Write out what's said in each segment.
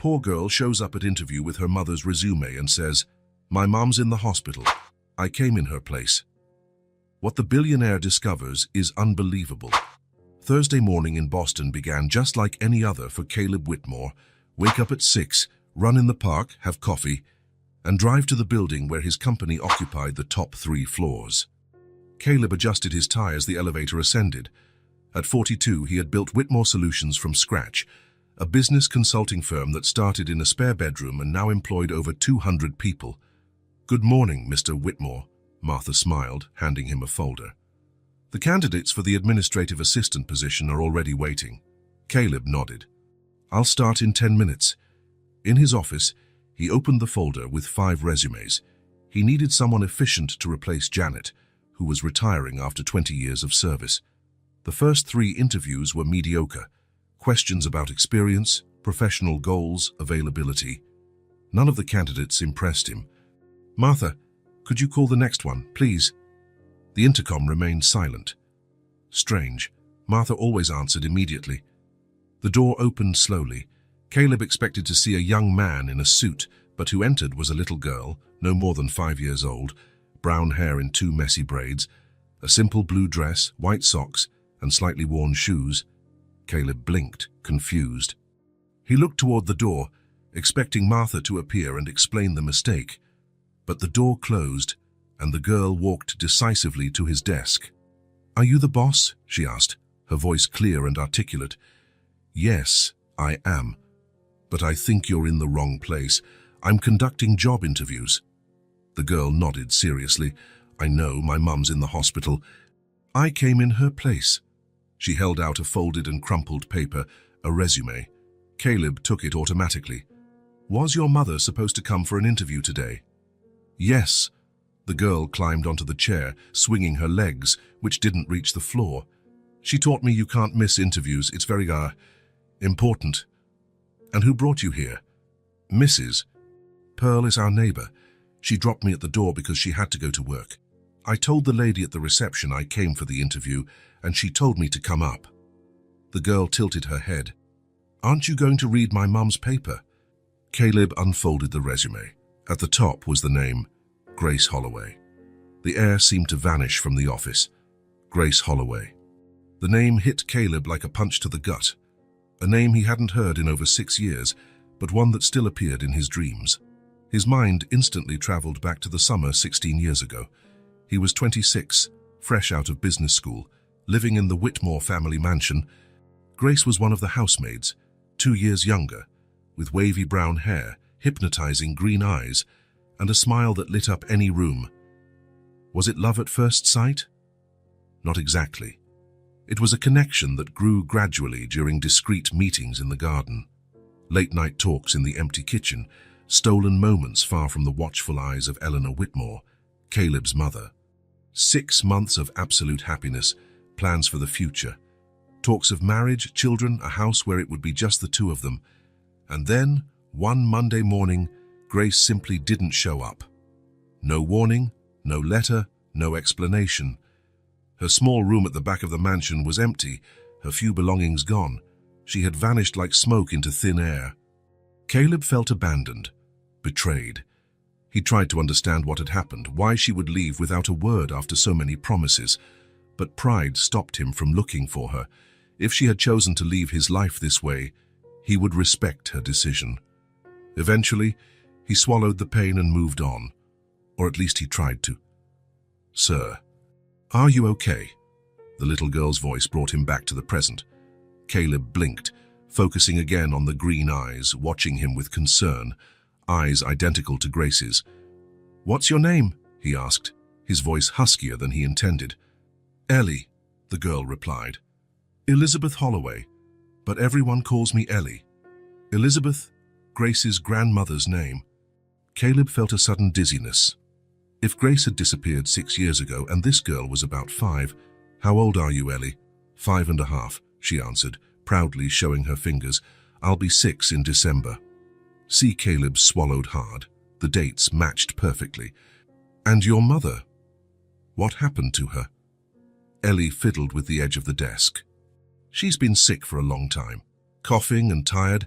Poor girl shows up at interview with her mother's resume and says, "My mom's in the hospital. I came in her place." What the billionaire discovers is unbelievable. Thursday morning in Boston began just like any other for Caleb Whitmore. Wake up at 6, run in the park, have coffee, and drive to the building where his company occupied the top 3 floors. Caleb adjusted his tie as the elevator ascended. At 42, he had built Whitmore Solutions from scratch, a business consulting firm that started in a spare bedroom and now employed over 200 people. "Good morning, Mr. Whitmore," Martha smiled, handing him a folder. "The candidates for the administrative assistant position are already waiting." Caleb nodded. "I'll start in 10 minutes. In his office, he opened the folder with 5 resumes. He needed someone efficient to replace Janet, who was retiring after 20 years of service. The first 3 interviews were mediocre. Questions about experience, professional goals, availability. None of the candidates impressed him. "Martha, could you call the next one, please?" The intercom remained silent. Strange. Martha always answered immediately. The door opened slowly. Caleb expected to see a young man in a suit, but who entered was a little girl, no more than 5 years old, brown hair in 2 messy braids, a simple blue dress, white socks, and slightly worn shoes. Caleb blinked, confused. He looked toward the door, expecting Martha to appear and explain the mistake. But the door closed, and the girl walked decisively to his desk. "Are you the boss?" she asked, her voice clear and articulate. "Yes, I am. But I think you're in the wrong place. I'm conducting job interviews." The girl nodded seriously. "I know, my mum's in the hospital. I came in her place." She held out a folded and crumpled paper, a resume. Caleb took it automatically. "Was your mother supposed to come for an interview today?" "Yes." The girl climbed onto the chair, swinging her legs, which didn't reach the floor. "She taught me you can't miss interviews. It's very, important." "And who brought you here?" "Mrs. Pearl is our neighbor. She dropped me at the door because she had to go to work. I told the lady at the reception I came for the interview, and she told me to come up." The girl tilted her head. "Aren't you going to read my mum's paper?" Caleb unfolded the resume. At the top was the name, Grace Holloway. The air seemed to vanish from the office. Grace Holloway. The name hit Caleb like a punch to the gut. A name he hadn't heard in over 6 years, but one that still appeared in his dreams. His mind instantly traveled back to the summer 16 years ago. He was 26, fresh out of business school, living in the Whitmore family mansion. Grace was one of the housemaids, 2 years younger, with wavy brown hair, hypnotizing green eyes, and a smile that lit up any room. Was it love at first sight? Not exactly. It was a connection that grew gradually during discreet meetings in the garden, late-night talks in the empty kitchen, stolen moments far from the watchful eyes of Eleanor Whitmore, Caleb's mother. 6 months of absolute happiness, plans for the future, talks of marriage, children, a house where it would be just the 2 of them. And then, one Monday morning, Grace simply didn't show up. No warning, no letter, no explanation. Her small room at the back of the mansion was empty, her few belongings gone. She had vanished like smoke into thin air. Caleb felt abandoned, betrayed. He tried to understand what had happened, why she would leave without a word after so many promises. But pride stopped him from looking for her. If she had chosen to leave his life this way, he would respect her decision. Eventually, he swallowed the pain and moved on. Or at least he tried to. "Sir, are you okay?" The little girl's voice brought him back to the present. Caleb blinked, focusing again on the green eyes, watching him with concern, eyes identical to Grace's. "What's your name?" he asked, his voice huskier than he intended. "Ellie," the girl replied. "Elizabeth Holloway, but everyone calls me Ellie." Elizabeth, Grace's grandmother's name. Caleb felt a sudden dizziness. If Grace had disappeared 6 years ago and this girl was about 5, "How old are you, Ellie?" 5.5, she answered, proudly showing her fingers. "I'll be 6 in December." See, Caleb swallowed hard. The dates matched perfectly. "And your mother? What happened to her?" Ellie fiddled with the edge of the desk. "She's been sick for a long time, coughing and tired."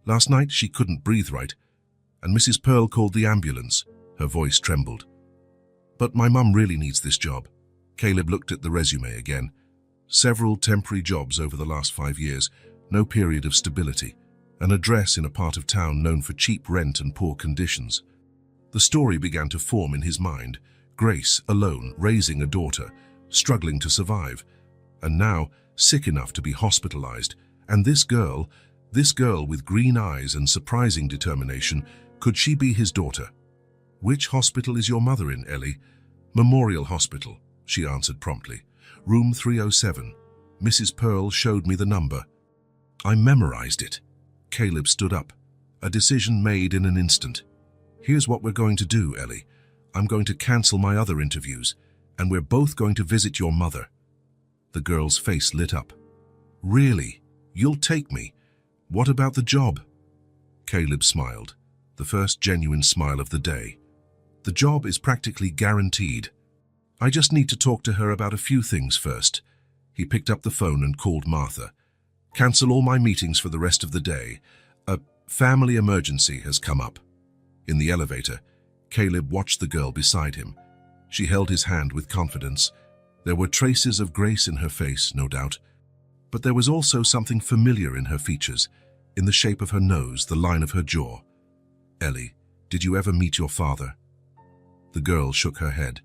Last night she couldn't breathe right, and Mrs. Pearl called the ambulance. Her voice trembled. But my mum really needs this job. Caleb looked at the resume again. Several temporary jobs over the last 5 years, no period of stability. An address in a part of town known for cheap rent and poor conditions. The story began to form in his mind. Grace, alone, raising a daughter, struggling to survive, and now sick enough to be hospitalized. And this girl with green eyes and surprising determination, could she be his daughter? Which hospital is your mother in, Ellie? Memorial Hospital, she answered promptly. Room 307. Mrs. Pearl showed me the number. I memorized it. Caleb stood up. A decision made in an instant. Here's what we're going to do, Ellie. I'm going to cancel my other interviews, and we're both going to visit your mother. The girl's face lit up. Really? You'll take me? What about the job? Caleb smiled, the first genuine smile of the day. The job is practically guaranteed. I just need to talk to her about a few things first. He picked up the phone and called Martha. Cancel all my meetings for the rest of the day. A family emergency has come up. In the elevator, Caleb watched the girl beside him. She held his hand with confidence. There were traces of grace in her face, no doubt. But there was also something familiar in her features, in the shape of her nose, the line of her jaw. Ellie, did you ever meet your father? The girl shook her head.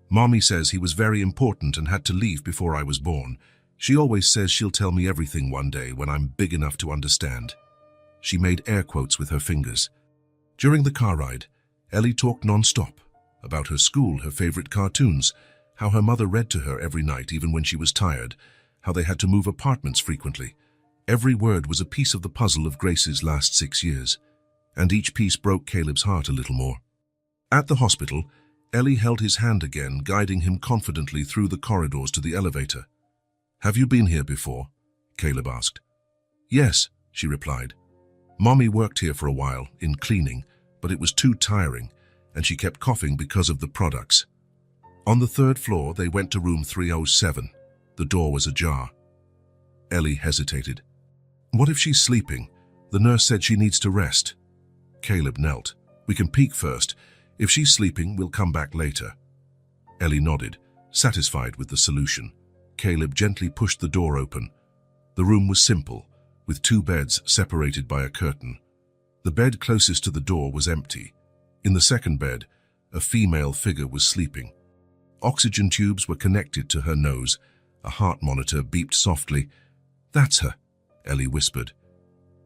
Mommy says he was very important and had to leave before I was born. She always says she'll tell me everything one day when I'm big enough to understand. She made air quotes with her fingers. During the car ride, Ellie talked non-stop about her school, her favorite cartoons, how her mother read to her every night even when she was tired, how they had to move apartments frequently. Every word was a piece of the puzzle of Grace's last 6 years, and each piece broke Caleb's heart a little more. At the hospital, Ellie held his hand again, guiding him confidently through the corridors to the elevator. Have you been here before? Caleb asked. Yes, she replied. Mommy worked here for a while, in cleaning, but it was too tiring, and she kept coughing because of the products. On the 3rd floor, they went to room 307. The door was ajar. Ellie hesitated. What if she's sleeping? The nurse said she needs to rest. Caleb knelt. We can peek first. If she's sleeping, we'll come back later. Ellie nodded, satisfied with the solution. Caleb gently pushed the door open. The room was simple, with 2 beds separated by a curtain. The bed closest to the door was empty. In the second bed, a female figure was sleeping. Oxygen tubes were connected to her nose. A heart monitor beeped softly. That's her, Ellie whispered.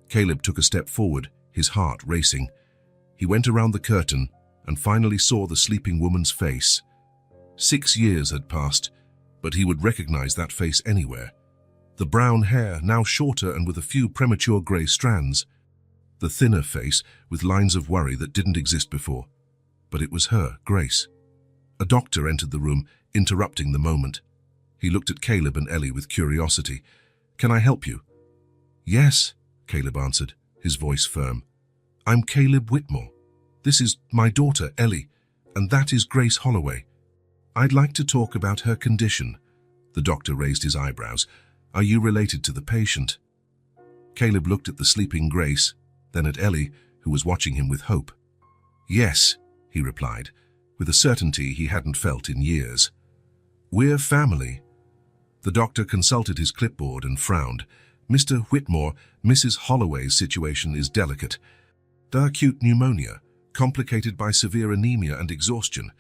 Caleb took a step forward, his heart racing. He went around the curtain and finally saw the sleeping woman's face. 6 years had passed, but he would recognize that face anywhere. The brown hair, now shorter and with a few premature grey strands. The thinner face with lines of worry that didn't exist before. But it was her, Grace. A doctor entered the room, interrupting the moment. He looked at Caleb and Ellie with curiosity. Can I help you? Yes, Caleb answered, his voice firm. I'm Caleb Whitmore. This is my daughter, Ellie, and that is Grace Holloway. I'd like to talk about her condition. The doctor raised his eyebrows. Are you related to the patient? Caleb looked at the sleeping Grace, then at Ellie, who was watching him with hope. Yes, he replied, with a certainty he hadn't felt in years. We're family. The doctor consulted his clipboard and frowned. Mr. Whitmore, Mrs. Holloway's situation is delicate. Acute pneumonia, complicated by severe anemia and exhaustion.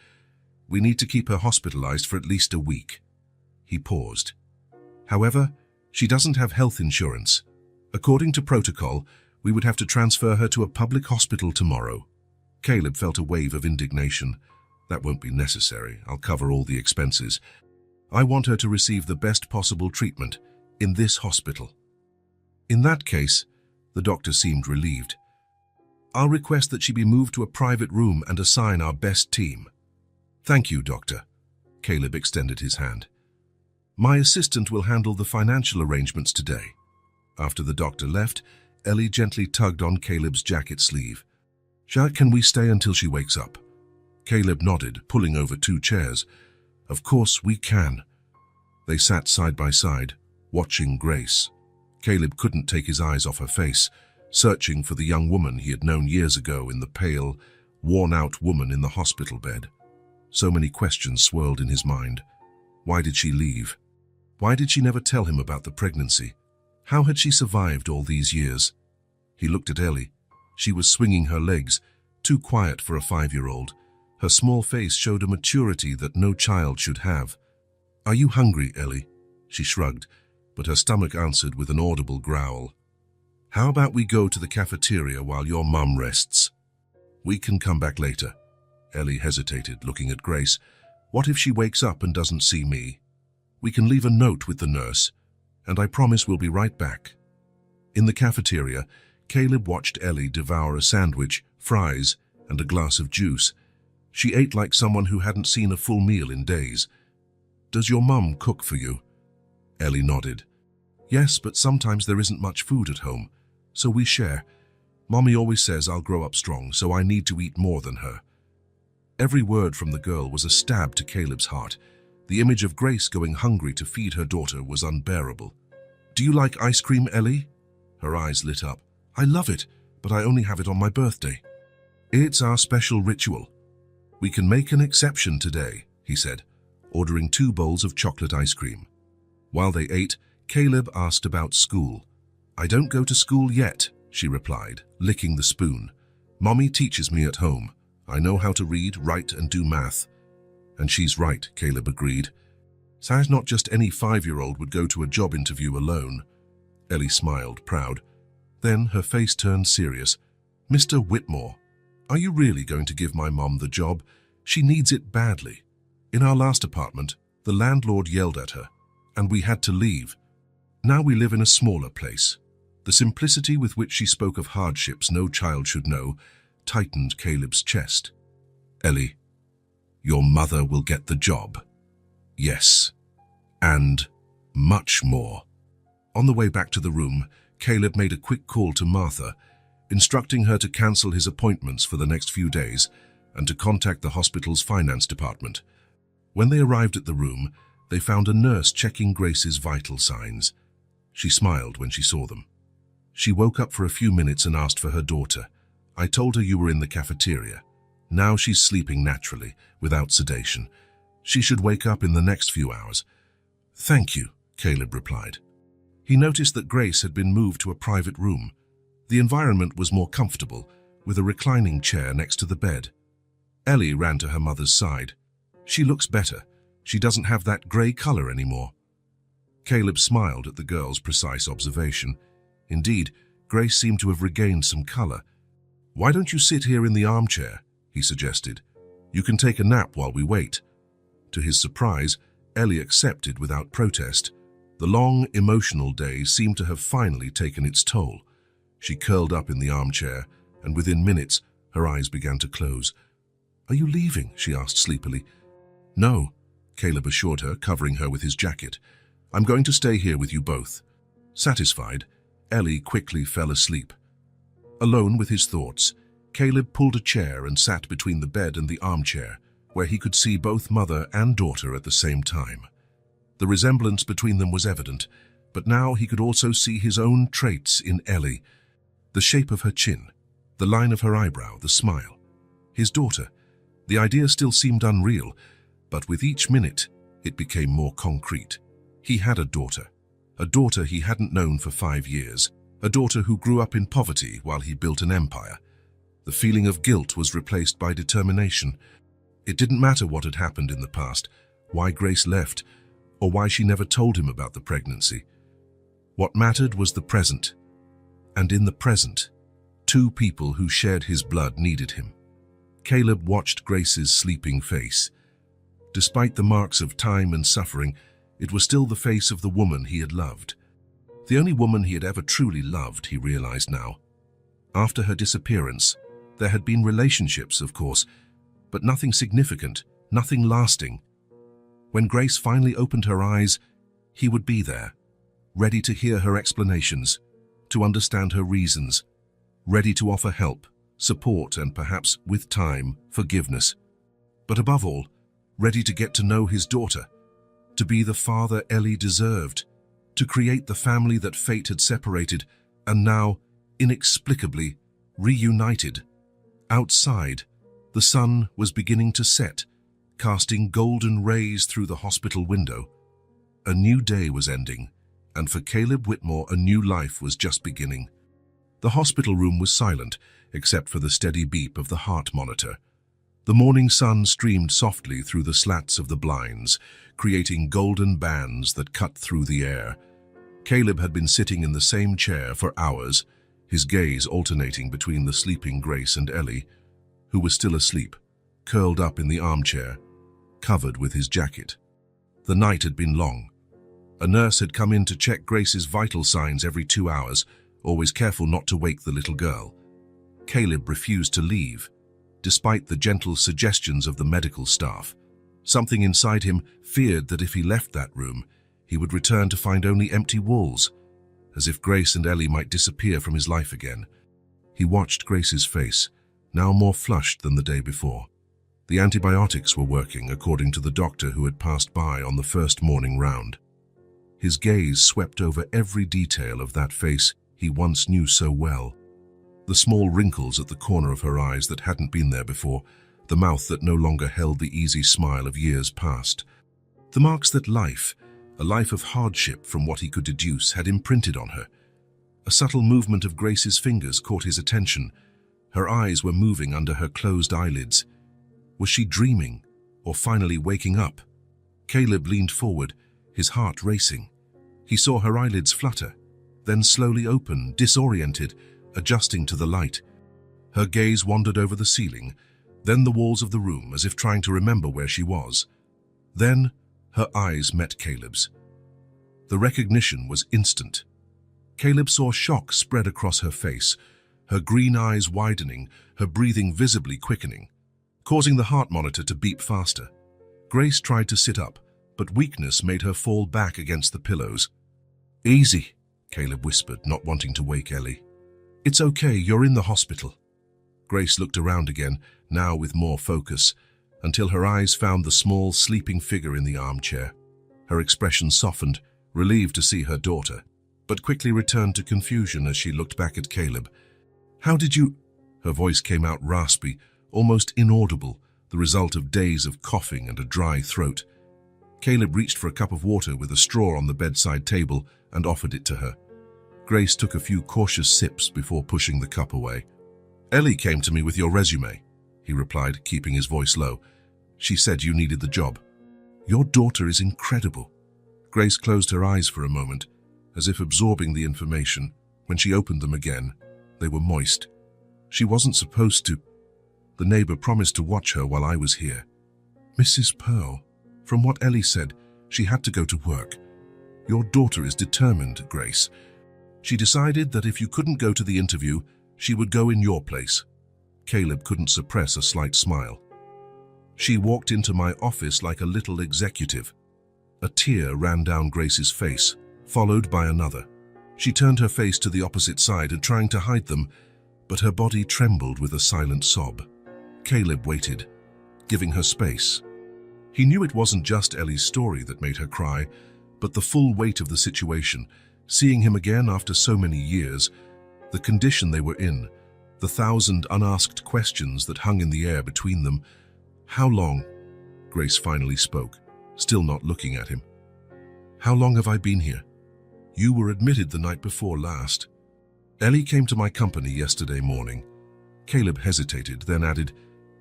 We need to keep her hospitalized for at least a week. He paused. However, she doesn't have health insurance. According to protocol, we would have to transfer her to a public hospital tomorrow. Caleb felt a wave of indignation. That won't be necessary. I'll cover all the expenses. I want her to receive the best possible treatment in this hospital. In that case, the doctor seemed relieved. I'll request that she be moved to a private room and assign our best team. Thank you, Doctor. Caleb extended his hand. My assistant will handle the financial arrangements today. After the doctor left, Ellie gently tugged on Caleb's jacket sleeve. Can we stay until she wakes up? Caleb nodded, pulling over 2 chairs. Of course we can. They sat side by side, watching Grace. Caleb couldn't take his eyes off her face. searching for the young woman he had known years ago in the pale, worn-out woman in the hospital bed. So many questions swirled in his mind. Why did she leave? Why did she never tell him about the pregnancy? How had she survived all these years? He looked at Ellie. She was swinging her legs, too quiet for a 5-year-old. Her small face showed a maturity that no child should have. "Are you hungry, Ellie?" She shrugged, but her stomach answered with an audible growl. "How about we go to the cafeteria while your mum rests? We can come back later." Ellie hesitated, looking at Grace. "What if she wakes up and doesn't see me? We can leave a note with the nurse, and I promise we'll be right back." In the cafeteria, Caleb watched Ellie devour a sandwich, fries, and a glass of juice. She ate like someone who hadn't seen a full meal in days. "Does your mum cook for you?" Ellie nodded. "Yes, but sometimes there isn't much food at home, so we share. Mommy always says I'll grow up strong, so I need to eat more than her." Every word from the girl was a stab to Caleb's heart. The image of Grace going hungry to feed her daughter was unbearable. "Do you like ice cream, Ellie?" Her eyes lit up. "I love it, but I only have it on my birthday." "It's our special ritual. We can make an exception today," he said, ordering 2 bowls of chocolate ice cream. While they ate, Caleb asked about school. "I don't go to school yet," she replied, licking the spoon. "Mommy teaches me at home. I know how to read, write, and do math." "And she's right," Caleb agreed. "Sounds not just any 5-year-old would go to a job interview alone." Ellie smiled, proud. Then her face turned serious. "Mr. Whitmore, are you really going to give my mom the job? She needs it badly. In our last apartment, the landlord yelled at her, and we had to leave. Now we live in a smaller place." The simplicity with which she spoke of hardships no child should know tightened Caleb's chest. "Ellie, your mother will get the job. Yes, and much more." On the way back to the room, Caleb made a quick call to Martha, instructing her to cancel his appointments for the next few days and to contact the hospital's finance department. When they arrived at the room, they found a nurse checking Grace's vital signs. She smiled when she saw them. She woke up for a few minutes and asked for her daughter. "I told her you were in the cafeteria. Now she's sleeping naturally, without sedation. She should wake up in the next few hours." "Thank you," Caleb replied. He noticed that Grace had been moved to a private room. The environment was more comfortable, with a reclining chair next to the bed. Ellie ran to her mother's side. "She looks better. She doesn't have that grey colour anymore." Caleb smiled at the girl's precise observation. Indeed, Grace seemed to have regained some colour. "Why don't you sit here in the armchair?" he suggested. "You can take a nap while we wait." To his surprise, Ellie accepted without protest. The long, emotional day seemed to have finally taken its toll. She curled up in the armchair, and within minutes, her eyes began to close. "Are you leaving?" she asked sleepily. "No," Caleb assured her, covering her with his jacket. "I'm going to stay here with you both." Satisfied, Ellie quickly fell asleep. Alone with his thoughts, Caleb pulled a chair and sat between the bed and the armchair, where he could see both mother and daughter at the same time. The resemblance between them was evident, but now he could also see his own traits in Ellie. The shape of her chin, the line of her eyebrow, the smile. His daughter. The idea still seemed unreal, but with each minute, it became more concrete. He had a daughter he hadn't known for 5 years, a daughter who grew up in poverty while he built an empire. The feeling of guilt was replaced by determination. It didn't matter what had happened in the past, why Grace left, or why she never told him about the pregnancy. What mattered was the present. And in the present, 2 people who shared his blood needed him. Caleb watched Grace's sleeping face. Despite the marks of time and suffering, it was still the face of the woman he had loved. The only woman he had ever truly loved, he realized now. After her disappearance, there had been relationships, of course, but nothing significant, nothing lasting. When Grace finally opened her eyes, he would be there, ready to hear her explanations, to understand her reasons, ready to offer help, support, and perhaps, with time, forgiveness. But above all, ready to get to know his daughter, to be the father Ellie deserved, to create the family that fate had separated, and now inexplicably reunited. Outside, the sun was beginning to set, casting golden rays through the hospital window. A new day was ending, and for Caleb Whitmore, a new life was just beginning. The hospital room was silent, except for the steady beep of the heart monitor. The morning sun streamed softly through the slats of the blinds, creating golden bands that cut through the air. Caleb had been sitting in the same chair for hours, his gaze alternating between the sleeping Grace and Ellie, who was still asleep, curled up in the armchair, covered with his jacket. The night had been long. A nurse had come in to check Grace's vital signs every 2 hours, always careful not to wake the little girl. Caleb refused to leave, despite the gentle suggestions of the medical staff. Something inside him feared that if he left that room, he would return to find only empty walls, as if Grace and Ellie might disappear from his life again. He watched Grace's face, now more flushed than the day before. The antibiotics were working, according to the doctor who had passed by on the first morning round. His gaze swept over every detail of that face he once knew so well. The small wrinkles at the corner of her eyes that hadn't been there before, the mouth that no longer held the easy smile of years past. The marks that life, a life of hardship from what he could deduce, had imprinted on her. A subtle movement of Grace's fingers caught his attention. Her eyes were moving under her closed eyelids. Was she dreaming, or finally waking up? Caleb leaned forward, his heart racing. He saw her eyelids flutter, then slowly open, disoriented, adjusting to the light. Her gaze wandered over the ceiling, then the walls of the room, as if trying to remember where she was. Then her eyes met Caleb's. The recognition was instant. Caleb saw shock spread across her face, her green eyes widening, her breathing visibly quickening, causing the heart monitor to beep faster. Grace tried to sit up, but weakness made her fall back against the pillows. "Easy," Caleb whispered, not wanting to wake Ellie. "It's okay, you're in the hospital." Grace looked around again, now with more focus, until her eyes found the small, sleeping figure in the armchair. Her expression softened, relieved to see her daughter, but quickly returned to confusion as she looked back at Caleb. "How did you—" Her voice came out raspy, almost inaudible, the result of days of coughing and a dry throat. Caleb reached for a cup of water with a straw on the bedside table and offered it to her. Grace took a few cautious sips before pushing the cup away. "Ellie came to me with your resume," he replied, keeping his voice low. "She said you needed the job." "Your daughter is incredible." Grace closed her eyes for a moment, as if absorbing the information. When she opened them again, they were moist. "She wasn't supposed to. The neighbor promised to watch her while I was here." "Mrs. Pearl, from what Ellie said, she had to go to work. Your daughter is determined, Grace. She decided that if you couldn't go to the interview, she would go in your place." Caleb couldn't suppress a slight smile. "She walked into my office like a little executive." A tear ran down Grace's face, followed by another. She turned her face to the opposite side and trying to hide them, but her body trembled with a silent sob. Caleb waited, giving her space. He knew it wasn't just Ellie's story that made her cry, but the full weight of the situation, seeing him again after so many years, the condition they were in, the 1,000 unasked questions that hung in the air between them. "How long?" Grace finally spoke, still not looking at him. "How long have I been here?" "You were admitted the night before last." "Ellie came to my company yesterday morning." Caleb hesitated, then added,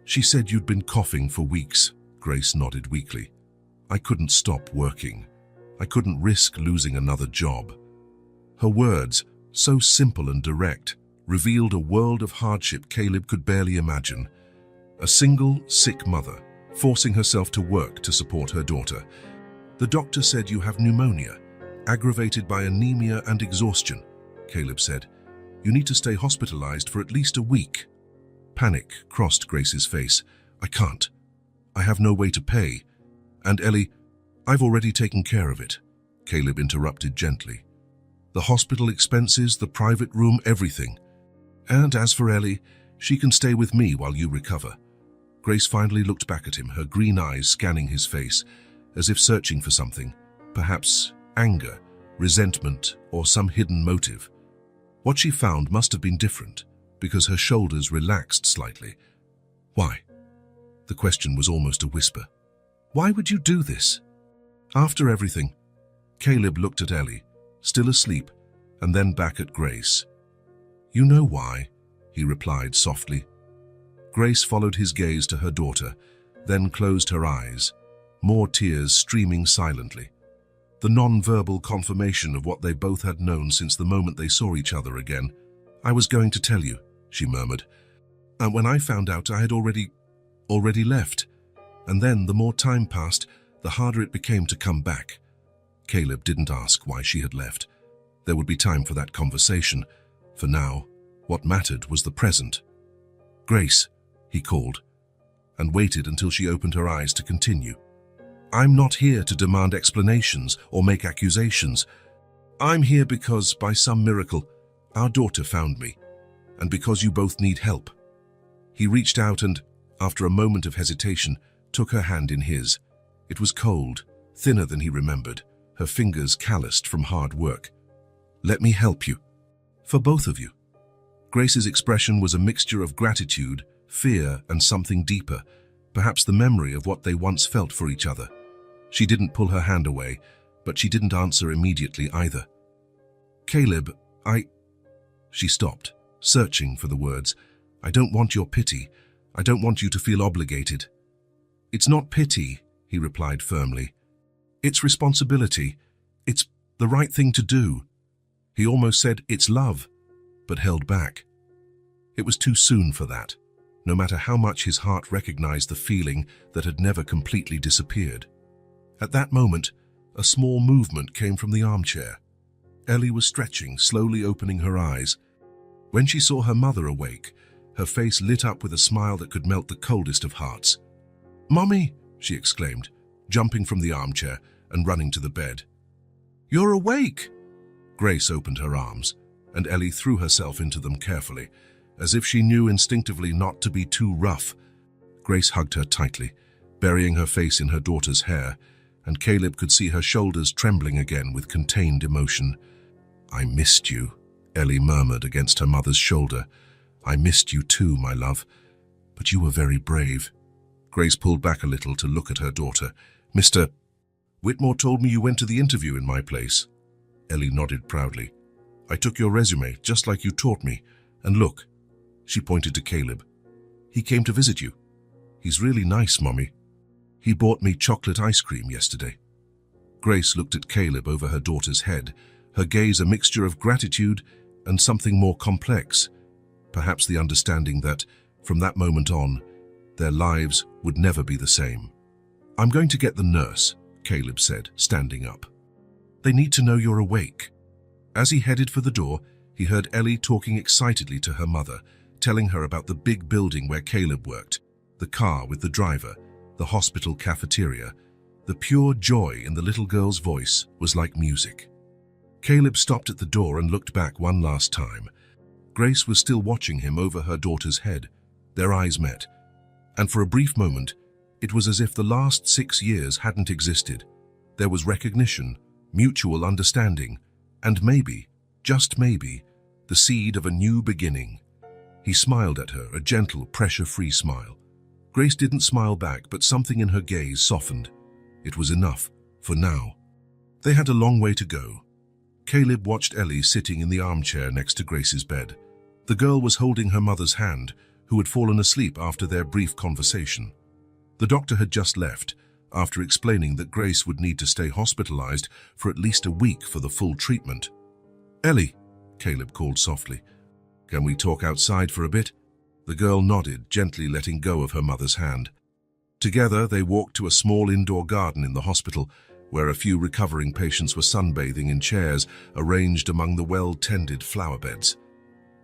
"She said you'd been coughing for weeks." Grace nodded weakly. "I couldn't stop working. I couldn't risk losing another job." Her words, so simple and direct, revealed a world of hardship Caleb could barely imagine. A single, sick mother, forcing herself to work to support her daughter. "The doctor said you have pneumonia, aggravated by anemia and exhaustion," Caleb said. "You need to stay hospitalized for at least a week." Panic crossed Grace's face. "I can't. I have no way to pay. And Ellie, I've already taken care of it," Caleb interrupted gently. "The hospital expenses, the private room, everything. And as for Ellie, she can stay with me while you recover." Grace finally looked back at him, her green eyes scanning his face, as if searching for something, perhaps anger, resentment, or some hidden motive. What she found must have been different, because her shoulders relaxed slightly. Why? The question was almost a whisper. Why would you do this? After everything, Caleb looked at Ellie, still asleep, and then back at Grace. You know why, he replied softly. Grace followed his gaze to her daughter, then closed her eyes, more tears streaming silently. The non-verbal confirmation of what they both had known since the moment they saw each other again. I was going to tell you, she murmured. And when I found out, I had already left. And then, the more time passed, the harder it became to come back. Caleb didn't ask why she had left. There would be time for that conversation. For now, what mattered was the present. Grace, he called, and waited until she opened her eyes to continue. I'm not here to demand explanations or make accusations. I'm here because, by some miracle, our daughter found me, and because you both need help. He reached out and, after a moment of hesitation, took her hand in his. It was cold, thinner than he remembered, her fingers calloused from hard work. Let me help you. For both of you. Grace's expression was a mixture of gratitude, fear, and something deeper, perhaps the memory of what they once felt for each other. She didn't pull her hand away, but she didn't answer immediately either. Caleb, She stopped, searching for the words. I don't want your pity. I don't want you to feel obligated. It's not pity, he replied firmly. It's responsibility. It's the right thing to do. He almost said it's love, but held back. It was too soon for that, no matter how much his heart recognized the feeling that had never completely disappeared. At that moment, a small movement came from the armchair. Ellie was stretching, slowly opening her eyes. When she saw her mother awake, her face lit up with a smile that could melt the coldest of hearts. Mommy, she exclaimed, jumping from the armchair and running to the bed. You're awake! Grace opened her arms, and Ellie threw herself into them carefully, as if she knew instinctively not to be too rough. Grace hugged her tightly, burying her face in her daughter's hair, and Caleb could see her shoulders trembling again with contained emotion. I missed you, Ellie murmured against her mother's shoulder. I missed you too, my love, but you were very brave. Grace pulled back a little to look at her daughter. Mr. Whitmore told me you went to the interview in my place. Ellie nodded proudly. I took your resume, just like you taught me. And look, she pointed to Caleb. He came to visit you. He's really nice, Mommy. He bought me chocolate ice cream yesterday. Grace looked at Caleb over her daughter's head, her gaze a mixture of gratitude and something more complex, perhaps the understanding that, from that moment on, their lives would never be the same. I'm going to get the nurse, Caleb said, standing up. They need to know you're awake. As he headed for the door, he heard Ellie talking excitedly to her mother, telling her about the big building where Caleb worked, the car with the driver, the hospital cafeteria. The pure joy in the little girl's voice was like music. Caleb stopped at the door and looked back one last time. Grace was still watching him over her daughter's head. Their eyes met, and for a brief moment, it was as if the last 6 years hadn't existed. There was recognition, mutual understanding, and maybe, just maybe, the seed of a new beginning. He smiled at her, a gentle, pressure-free smile. Grace didn't smile back, but something in her gaze softened. It was enough, for now. They had a long way to go. Caleb watched Ellie sitting in the armchair next to Grace's bed. The girl was holding her mother's hand, who had fallen asleep after their brief conversation. The doctor had just left, after explaining that Grace would need to stay hospitalized for at least a week for the full treatment. Ellie, Caleb called softly. Can we talk outside for a bit? The girl nodded, gently letting go of her mother's hand. Together, they walked to a small indoor garden in the hospital, where a few recovering patients were sunbathing in chairs arranged among the well-tended flower beds.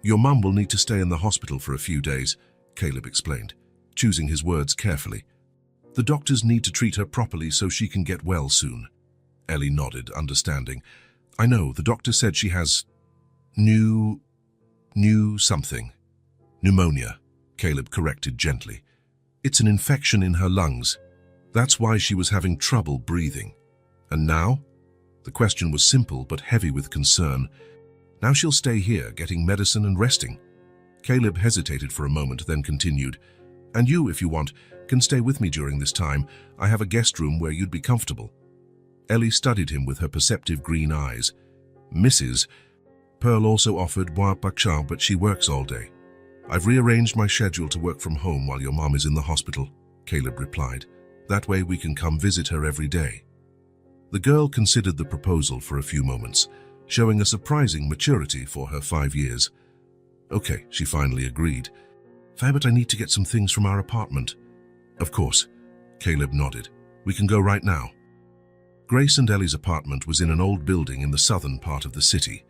Your mum will need to stay in the hospital for a few days, Caleb explained, choosing his words carefully. The doctors need to treat her properly so she can get well soon. Ellie nodded, understanding. I know, the doctor said she has something. Pneumonia, Caleb corrected gently. It's an infection in her lungs. That's why she was having trouble breathing. And now? The question was simple but heavy with concern. Now she'll stay here, getting medicine and resting. Caleb hesitated for a moment, then continued, "And you, if you want, can stay with me during this time. I have a guest room where you'd be comfortable." Ellie studied him with her perceptive green eyes. "Mrs. Pearl also offered moi baksha, but she works all day." "I've rearranged my schedule to work from home while your mom is in the hospital," Caleb replied. "That way we can come visit her every day." The girl considered the proposal for a few moments, showing a surprising maturity for her 5 years. "Okay," she finally agreed. "But I need to get some things from our apartment." "Of course," Caleb nodded. "We can go right now." Grace and Ellie's apartment was in an old building in the southern part of the city.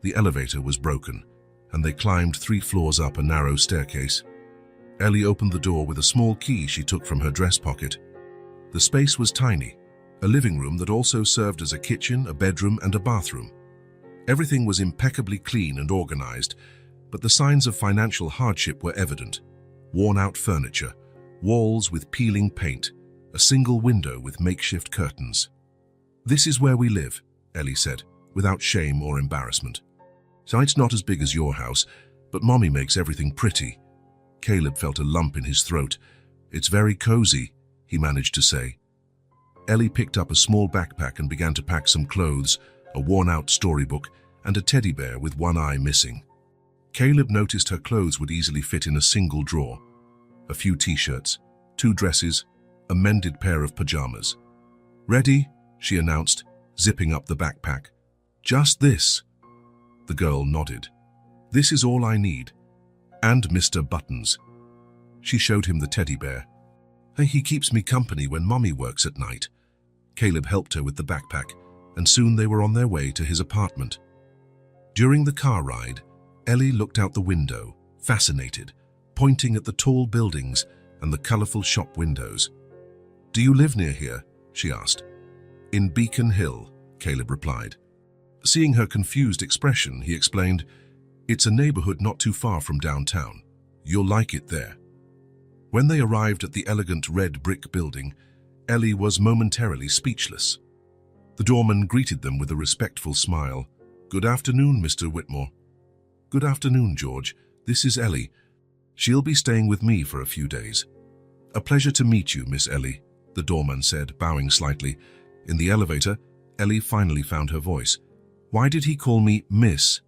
The elevator was broken, and they climbed 3 floors up a narrow staircase. Ellie opened the door with a small key she took from her dress pocket. The space was tiny, a living room that also served as a kitchen, a bedroom, and a bathroom. Everything was impeccably clean and organized, but the signs of financial hardship were evident. Worn-out furniture, walls with peeling paint, a single window with makeshift curtains. "This is where we live," Ellie said, without shame or embarrassment. "So it's not as big as your house, but Mommy makes everything pretty." Caleb felt a lump in his throat. "It's very cozy," he managed to say. Ellie picked up a small backpack and began to pack some clothes, a worn-out storybook, and a teddy bear with one eye missing. Caleb noticed her clothes would easily fit in a single drawer. A few t-shirts, 2 dresses, a mended pair of pajamas. "Ready?" she announced, zipping up the backpack. "Just this." The girl nodded. "This is all I need. And Mr. Buttons." She showed him the teddy bear. "Hey, he keeps me company when Mommy works at night." Caleb helped her with the backpack, and soon they were on their way to his apartment. During the car ride, Ellie looked out the window, fascinated, pointing at the tall buildings and the colorful shop windows. "Do you live near here?" she asked. "In Beacon Hill," Caleb replied. Seeing her confused expression, he explained, "It's a neighborhood not too far from downtown. You'll like it there." When they arrived at the elegant red brick building, Ellie was momentarily speechless. The doorman greeted them with a respectful smile. "Good afternoon, Mr. Whitmore." "Good afternoon, George. This is Ellie. She'll be staying with me for a few days." "A pleasure to meet you, Miss Ellie," the doorman said, bowing slightly. In the elevator, Ellie finally found her voice. "Why did he call me Miss?"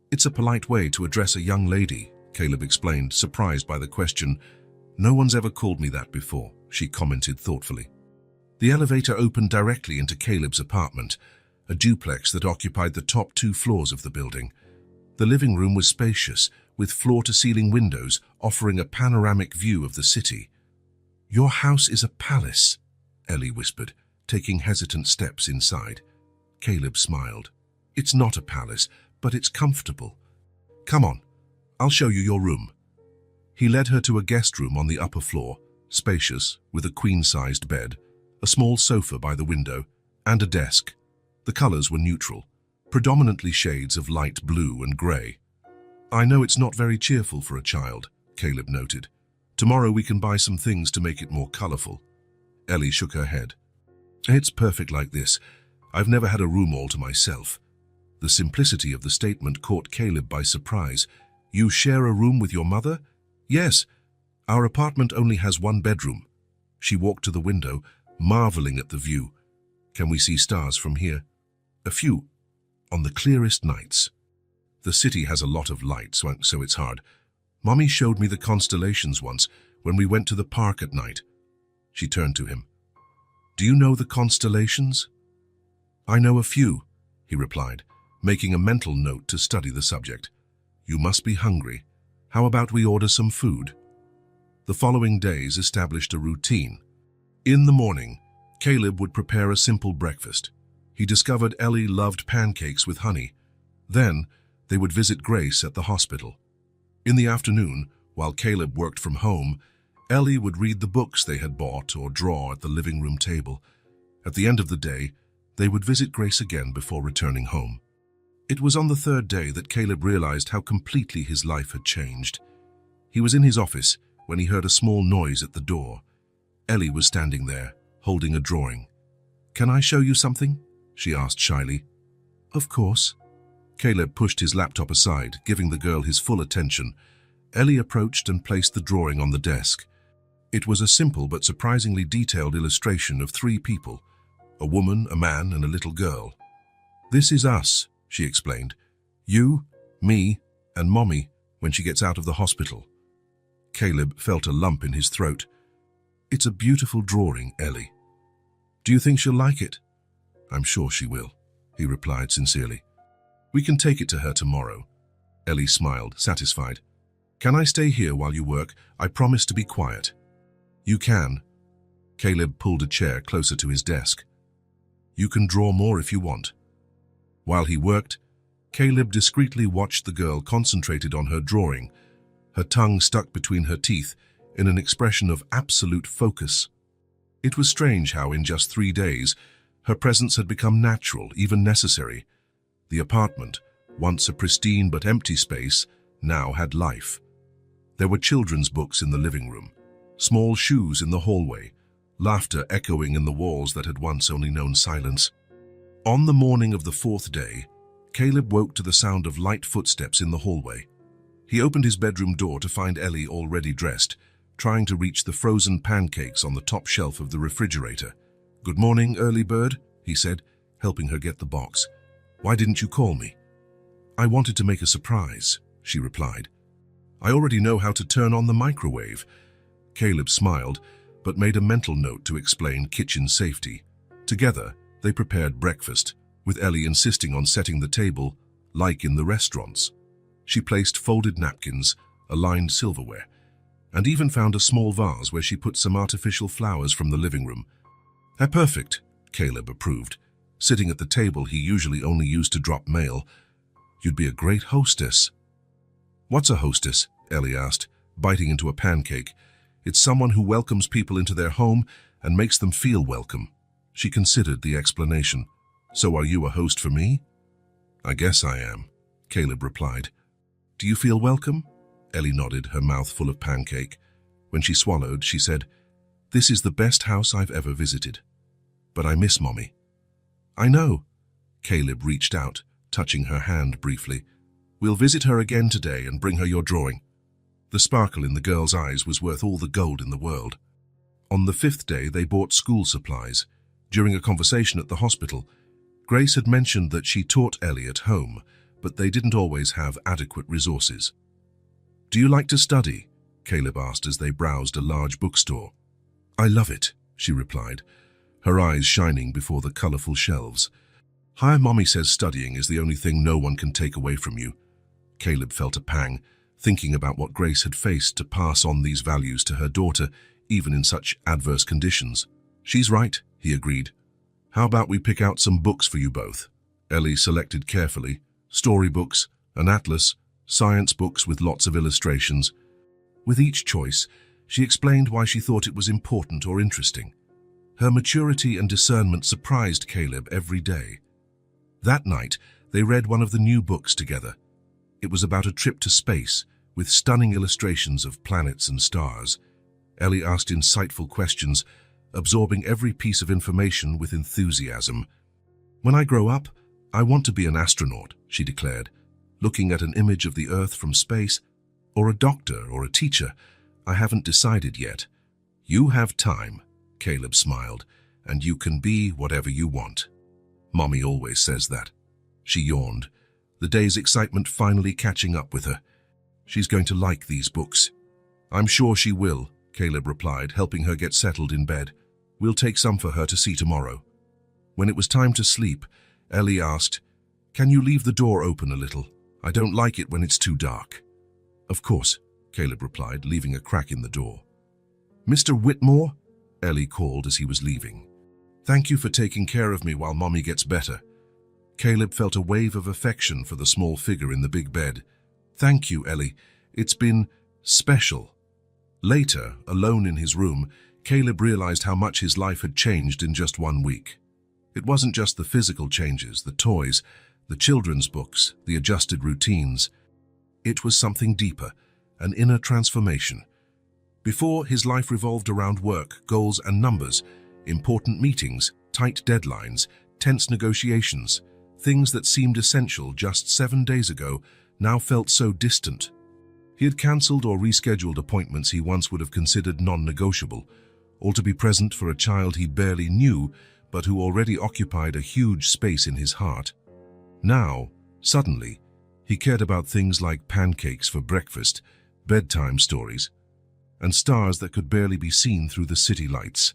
"It's a polite way to address a young lady," Caleb explained, surprised by the question. "No one's ever called me that before," she commented thoughtfully. The elevator opened directly into Caleb's apartment, a duplex that occupied the top 2 floors of the building. The living room was spacious, with floor-to-ceiling windows offering a panoramic view of the city. "Your house is a palace," Ellie whispered, taking hesitant steps inside. Caleb smiled. "It's not a palace, but it's comfortable. Come on, I'll show you your room." He led her to a guest room on the upper floor, spacious, with a queen-sized bed, a small sofa by the window, and a desk. The colors were neutral, predominantly shades of light blue and gray. "I know it's not very cheerful for a child," Caleb noted. "Tomorrow we can buy some things to make it more colorful." Ellie shook her head. "It's perfect like this. I've never had a room all to myself." The simplicity of the statement caught Caleb by surprise. "You share a room with your mother?" "Yes. Our apartment only has 1 bedroom." She walked to the window, marveling at the view. "Can we see stars from here?" "A few. On the clearest nights. The city has a lot of light, so it's hard. Mommy showed me the constellations once when we went to the park at night." She turned to him. "Do you know the constellations?" "I know a few," he replied, making a mental note to study the subject. "You must be hungry. How about we order some food?" The following days established a routine. In the morning, Caleb would prepare a simple breakfast. He discovered Ellie loved pancakes with honey. Then, they would visit Grace at the hospital. In the afternoon, while Caleb worked from home, Ellie would read the books they had bought or draw at the living room table. At the end of the day, they would visit Grace again before returning home. It was on the 3rd day that Caleb realized how completely his life had changed. He was in his office when he heard a small noise at the door. Ellie was standing there, holding a drawing. "Can I show you something?" she asked shyly. "Of course." Caleb pushed his laptop aside, giving the girl his full attention. Ellie approached and placed the drawing on the desk. It was a simple but surprisingly detailed illustration of 3 people, a woman, a man, and a little girl. "This is us," she explained. "You, me, and Mommy when she gets out of the hospital." Caleb felt a lump in his throat. "It's a beautiful drawing, Ellie. Do you think she'll like it?" "I'm sure she will," he replied sincerely. "We can take it to her tomorrow." Ellie smiled, satisfied. "Can I stay here while you work? I promise to be quiet." "You can." Caleb pulled a chair closer to his desk. "You can draw more if you want." While he worked, Caleb discreetly watched the girl concentrated on her drawing, her tongue stuck between her teeth in an expression of absolute focus. It was strange how in just 3 days, her presence had become natural, even necessary. The apartment, once a pristine but empty space, now had life. There were children's books in the living room, small shoes in the hallway, laughter echoing in the walls that had once only known silence. On the morning of the 4th day, Caleb woke to the sound of light footsteps in the hallway. He opened his bedroom door to find Ellie already dressed, trying to reach the frozen pancakes on the top shelf of the refrigerator. "Good morning, early bird," he said, helping her get the box. "Why didn't you call me?" "I wanted to make a surprise," she replied. "I already know how to turn on the microwave." Caleb smiled, but made a mental note to explain kitchen safety. Together, they prepared breakfast, with Ellie insisting on setting the table, like in the restaurants. She placed folded napkins, aligned silverware, and even found a small vase where she put some artificial flowers from the living room. Perfect," Caleb approved. Sitting at the table he usually only used to drop mail. "You'd be a great hostess." "What's a hostess?" Ellie asked, biting into a pancake. "It's someone who welcomes people into their home and makes them feel welcome." She considered the explanation. "So are you a host for me?" "I guess I am," Caleb replied. "Do you feel welcome?" Ellie nodded, her mouth full of pancake. When she swallowed, she said, "This is the best house I've ever visited. But I miss Mommy." "I know." Caleb reached out, touching her hand briefly. "We'll visit her again today and bring her your drawing." The sparkle in the girl's eyes was worth all the gold in the world. On the 5th day, they bought school supplies. During a conversation at the hospital, Grace had mentioned that she taught Ellie at home, but they didn't always have adequate resources. "Do you like to study?" Caleb asked as they browsed a large bookstore. "I love it," she replied, her eyes shining before the colorful shelves. "Hi, Mommy says studying is the only thing no one can take away from you." Caleb felt a pang, thinking about what Grace had faced to pass on these values to her daughter, even in such adverse conditions. "She's right," he agreed. "How about we pick out some books for you both?" Ellie selected carefully: storybooks, an atlas, science books with lots of illustrations. With each choice, she explained why she thought it was important or interesting. Her maturity and discernment surprised Caleb every day. That night, they read one of the new books together. It was about a trip to space, with stunning illustrations of planets and stars. Ellie asked insightful questions, absorbing every piece of information with enthusiasm. "When I grow up, I want to be an astronaut," she declared, looking at an image of the Earth from space. "Or a doctor or a teacher. I haven't decided yet." "You have time," Caleb smiled, "and you can be whatever you want." "Mommy always says that." She yawned, the day's excitement finally catching up with her. "She's going to like these books." "I'm sure she will," Caleb replied, helping her get settled in bed. "We'll take some for her to see tomorrow." When it was time to sleep, Ellie asked, "Can you leave the door open a little? I don't like it when it's too dark." "Of course," Caleb replied, leaving a crack in the door. "Mr. Whitmore?" Ellie called as he was leaving. "Thank you for taking care of me while Mommy gets better." Caleb felt a wave of affection for the small figure in the big bed. "Thank you, Ellie. It's been special." Later, alone in his room, Caleb realized how much his life had changed in just 1 week. It wasn't just the physical changes, the toys, the children's books, the adjusted routines. It was something deeper, an inner transformation. Before, his life revolved around work, goals and numbers, important meetings, tight deadlines, tense negotiations. Things that seemed essential just 7 days ago now felt so distant. He had cancelled or rescheduled appointments he once would have considered non-negotiable, all to be present for a child he barely knew but who already occupied a huge space in his heart. Now, suddenly, he cared about things like pancakes for breakfast, bedtime stories, and stars that could barely be seen through the city lights.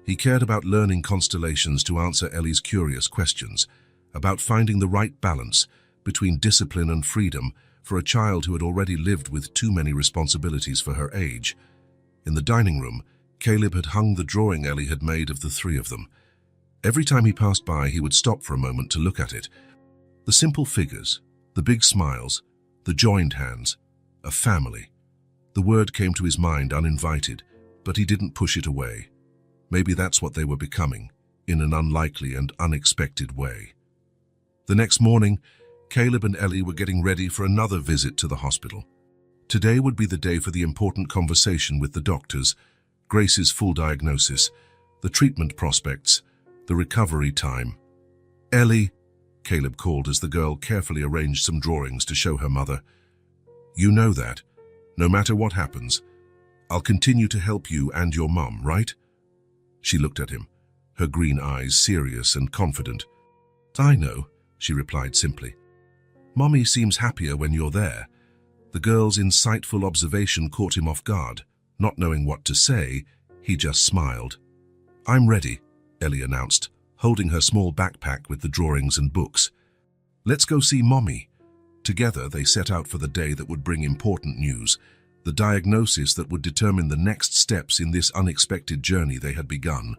He cared about learning constellations to answer Ellie's curious questions, about finding the right balance between discipline and freedom for a child who had already lived with too many responsibilities for her age. In the dining room, Caleb had hung the drawing Ellie had made of the three of them. Every time he passed by, he would stop for a moment to look at it. The simple figures, the big smiles, the joined hands, a family. The word came to his mind uninvited, but he didn't push it away. Maybe that's what they were becoming, in an unlikely and unexpected way. The next morning, Caleb and Ellie were getting ready for another visit to the hospital. Today would be the day for the important conversation with the doctors, Grace's full diagnosis, the treatment prospects, the recovery time. "Ellie," Caleb called as the girl carefully arranged some drawings to show her mother. "You know that, no matter what happens, I'll continue to help you and your mum, right?" She looked at him, her green eyes serious and confident. "I know," she replied simply. "Mommy seems happier when you're there." The girl's insightful observation caught him off guard. Not knowing what to say, he just smiled. "I'm ready," Ellie announced, holding her small backpack with the drawings and books. "Let's go see Mommy." Together, they set out for the day that would bring important news, the diagnosis that would determine the next steps in this unexpected journey they had begun.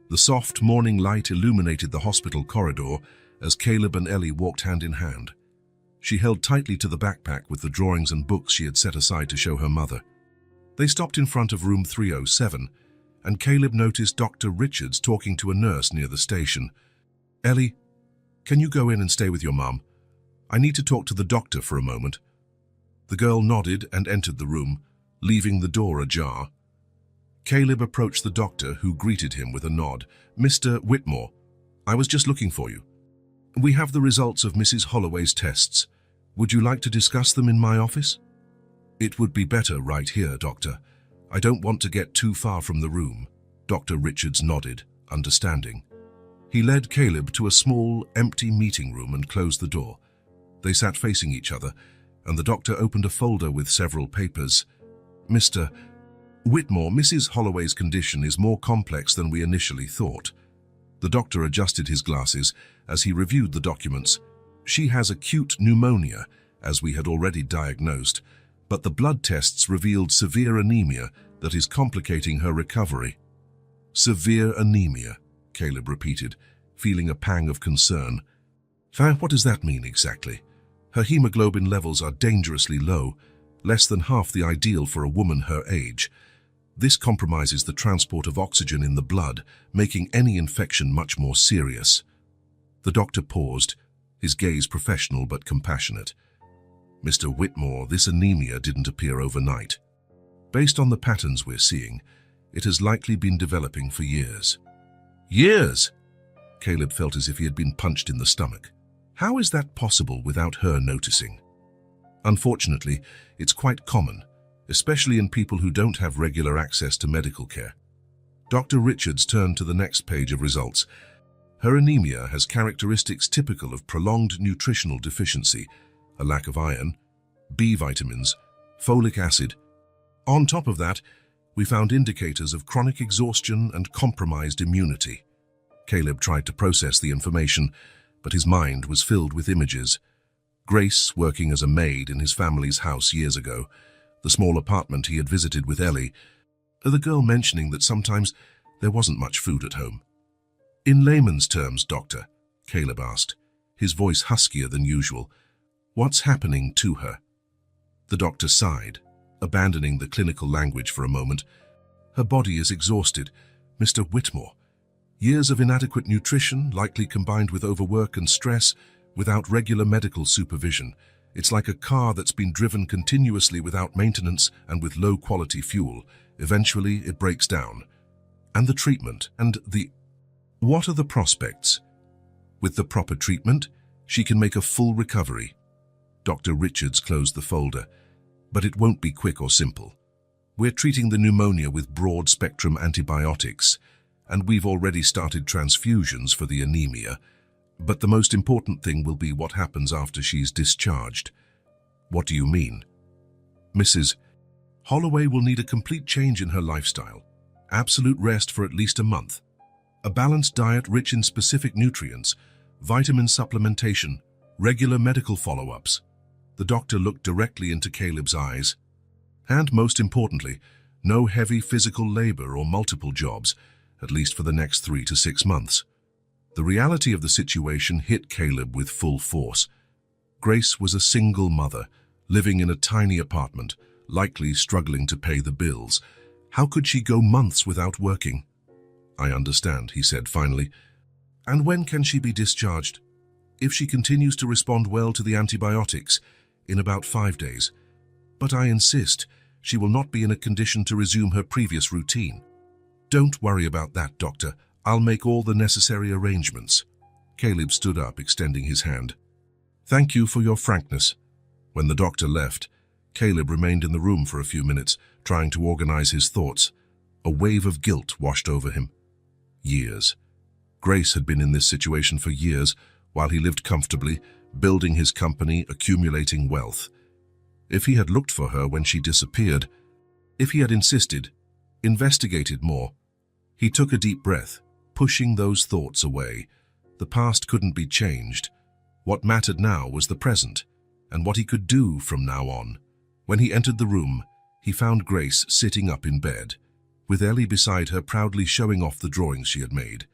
The soft morning light illuminated the hospital corridor as Caleb and Ellie walked hand in hand. She held tightly to the backpack with the drawings and books she had set aside to show her mother. They stopped in front of room 307, and Caleb noticed Dr. Richards talking to a nurse near the station. "Ellie, can you go in and stay with your mum? I need to talk to the doctor for a moment." The girl nodded and entered the room, leaving the door ajar. Caleb approached the doctor, who greeted him with a nod. "Mr. Whitmore, I was just looking for you. We have the results of Mrs. Holloway's tests. Would you like to discuss them in my office?" "It would be better right here, Doctor. I don't want to get too far from the room." Dr. Richards nodded, understanding. He led Caleb to a small, empty meeting room and closed the door. They sat facing each other, and the doctor opened a folder with several papers. "Mr. Whitmore, Mrs. Holloway's condition is more complex than we initially thought." The doctor adjusted his glasses as he reviewed the documents. "She has acute pneumonia, as we had already diagnosed, but the blood tests revealed severe anemia that is complicating her recovery." "Severe anemia," Caleb repeated, feeling a pang of concern. "What does that mean exactly?" "Her hemoglobin levels are dangerously low, less than half the ideal for a woman her age. This compromises the transport of oxygen in the blood, making any infection much more serious." The doctor paused, his gaze professional but compassionate. "Mr. Whitmore, this anemia didn't appear overnight. Based on the patterns we're seeing, it has likely been developing for years." "Years?" Caleb felt as if he had been punched in the stomach. "How is that possible without her noticing?" "Unfortunately, it's quite common, especially in people who don't have regular access to medical care." Dr. Richards turned to the next page of results. "Her anemia has characteristics typical of prolonged nutritional deficiency, a lack of iron, B vitamins, folic acid. On top of that, we found indicators of chronic exhaustion and compromised immunity." Caleb tried to process the information, but his mind was filled with images. Grace working as a maid in his family's house years ago, the small apartment he had visited with Ellie, the girl mentioning that sometimes there wasn't much food at home. "In layman's terms, Doctor," Caleb asked, his voice huskier than usual, "what's happening to her?" The doctor sighed, abandoning the clinical language for a moment. "Her body is exhausted, Mr. Whitmore. Years of inadequate nutrition, likely combined with overwork and stress, without regular medical supervision. It's like a car that's been driven continuously without maintenance and with low-quality fuel. Eventually, it breaks down. And the treatment, and the... What are the prospects? With the proper treatment, She can make a full recovery. Dr. Richards closed the folder. But it won't be quick or simple. We're treating the pneumonia with broad-spectrum antibiotics, and we've already started transfusions for the anemia. But the most important thing will be what happens after she's discharged. What do you mean? Mrs. Holloway will need a complete change in her lifestyle. Absolute rest for at least a month. A balanced diet rich in specific nutrients, vitamin supplementation, regular medical follow-ups. The doctor looked directly into Caleb's eyes. And most importantly, no heavy physical labor or multiple jobs, at least for the next 3 to 6 months. The reality of the situation hit Caleb with full force. Grace was a single mother, living in a tiny apartment, likely struggling to pay the bills. How could she go months without working? I understand, he said finally. And when can she be discharged? If she continues to respond well to the antibiotics, in about 5 days. But I insist, she will not be in a condition to resume her previous routine. Don't worry about that, doctor. I'll make all the necessary arrangements. Caleb stood up, extending his hand. Thank you for your frankness. When the doctor left, Caleb remained in the room for a few minutes, trying to organize his thoughts. A wave of guilt washed over him. Years. Grace had been in this situation for years, while he lived comfortably, building his company, accumulating wealth. If he had looked for her when she disappeared, if he had insisted, investigated more, he took a deep breath, pushing those thoughts away. The past couldn't be changed. What mattered now was the present, and what he could do from now on. When he entered the room, he found Grace sitting up in bed, with Ellie beside her proudly showing off the drawings she had made.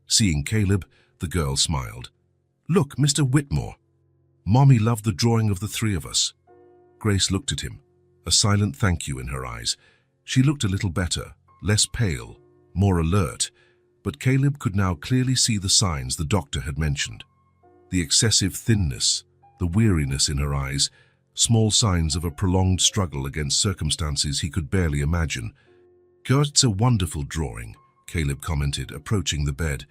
Seeing Caleb, the girl smiled. Look, Mr. Whitmore. Mommy loved the drawing of the 3 of us. Grace looked at him, a silent thank you in her eyes. She looked a little better, less pale, more alert, but Caleb could now clearly see the signs the doctor had mentioned. The excessive thinness, the weariness in her eyes, small signs of a prolonged struggle against circumstances he could barely imagine. It's a wonderful drawing, Caleb commented, approaching the bed.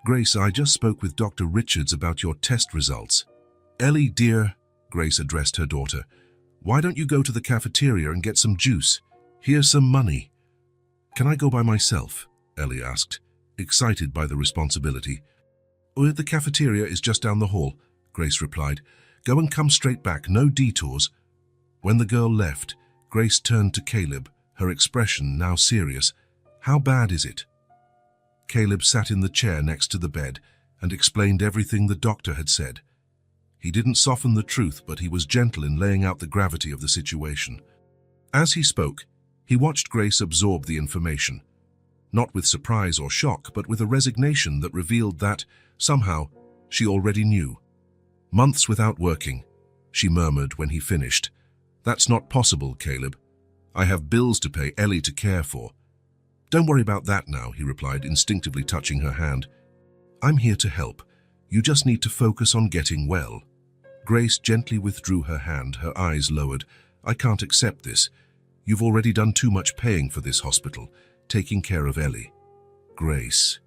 Grace, I just spoke with Dr. Richards about your test results. Ellie, dear, Grace addressed her daughter, why don't you go to the cafeteria and get some juice? Here's some money. Can I go by myself? Ellie asked, excited by the responsibility. Oh, the cafeteria is just down the hall, Grace replied. Go and come straight back, no detours. When the girl left, Grace turned to Caleb, her expression now serious. How bad is it? Caleb sat in the chair next to the bed and explained everything the doctor had said. He didn't soften the truth, but he was gentle in laying out the gravity of the situation. As he spoke, he watched Grace absorb the information, not with surprise or shock, but with a resignation that revealed that, somehow, she already knew. Months without working, she murmured when he finished. That's not possible, Caleb. I have bills to pay, Ellie to care for. Don't worry about that now, he replied, instinctively touching her hand. I'm here to help. You just need to focus on getting well. Grace gently withdrew her hand, her eyes lowered. I can't accept this. You've already done too much paying for this hospital, taking care of Ellie. Grace,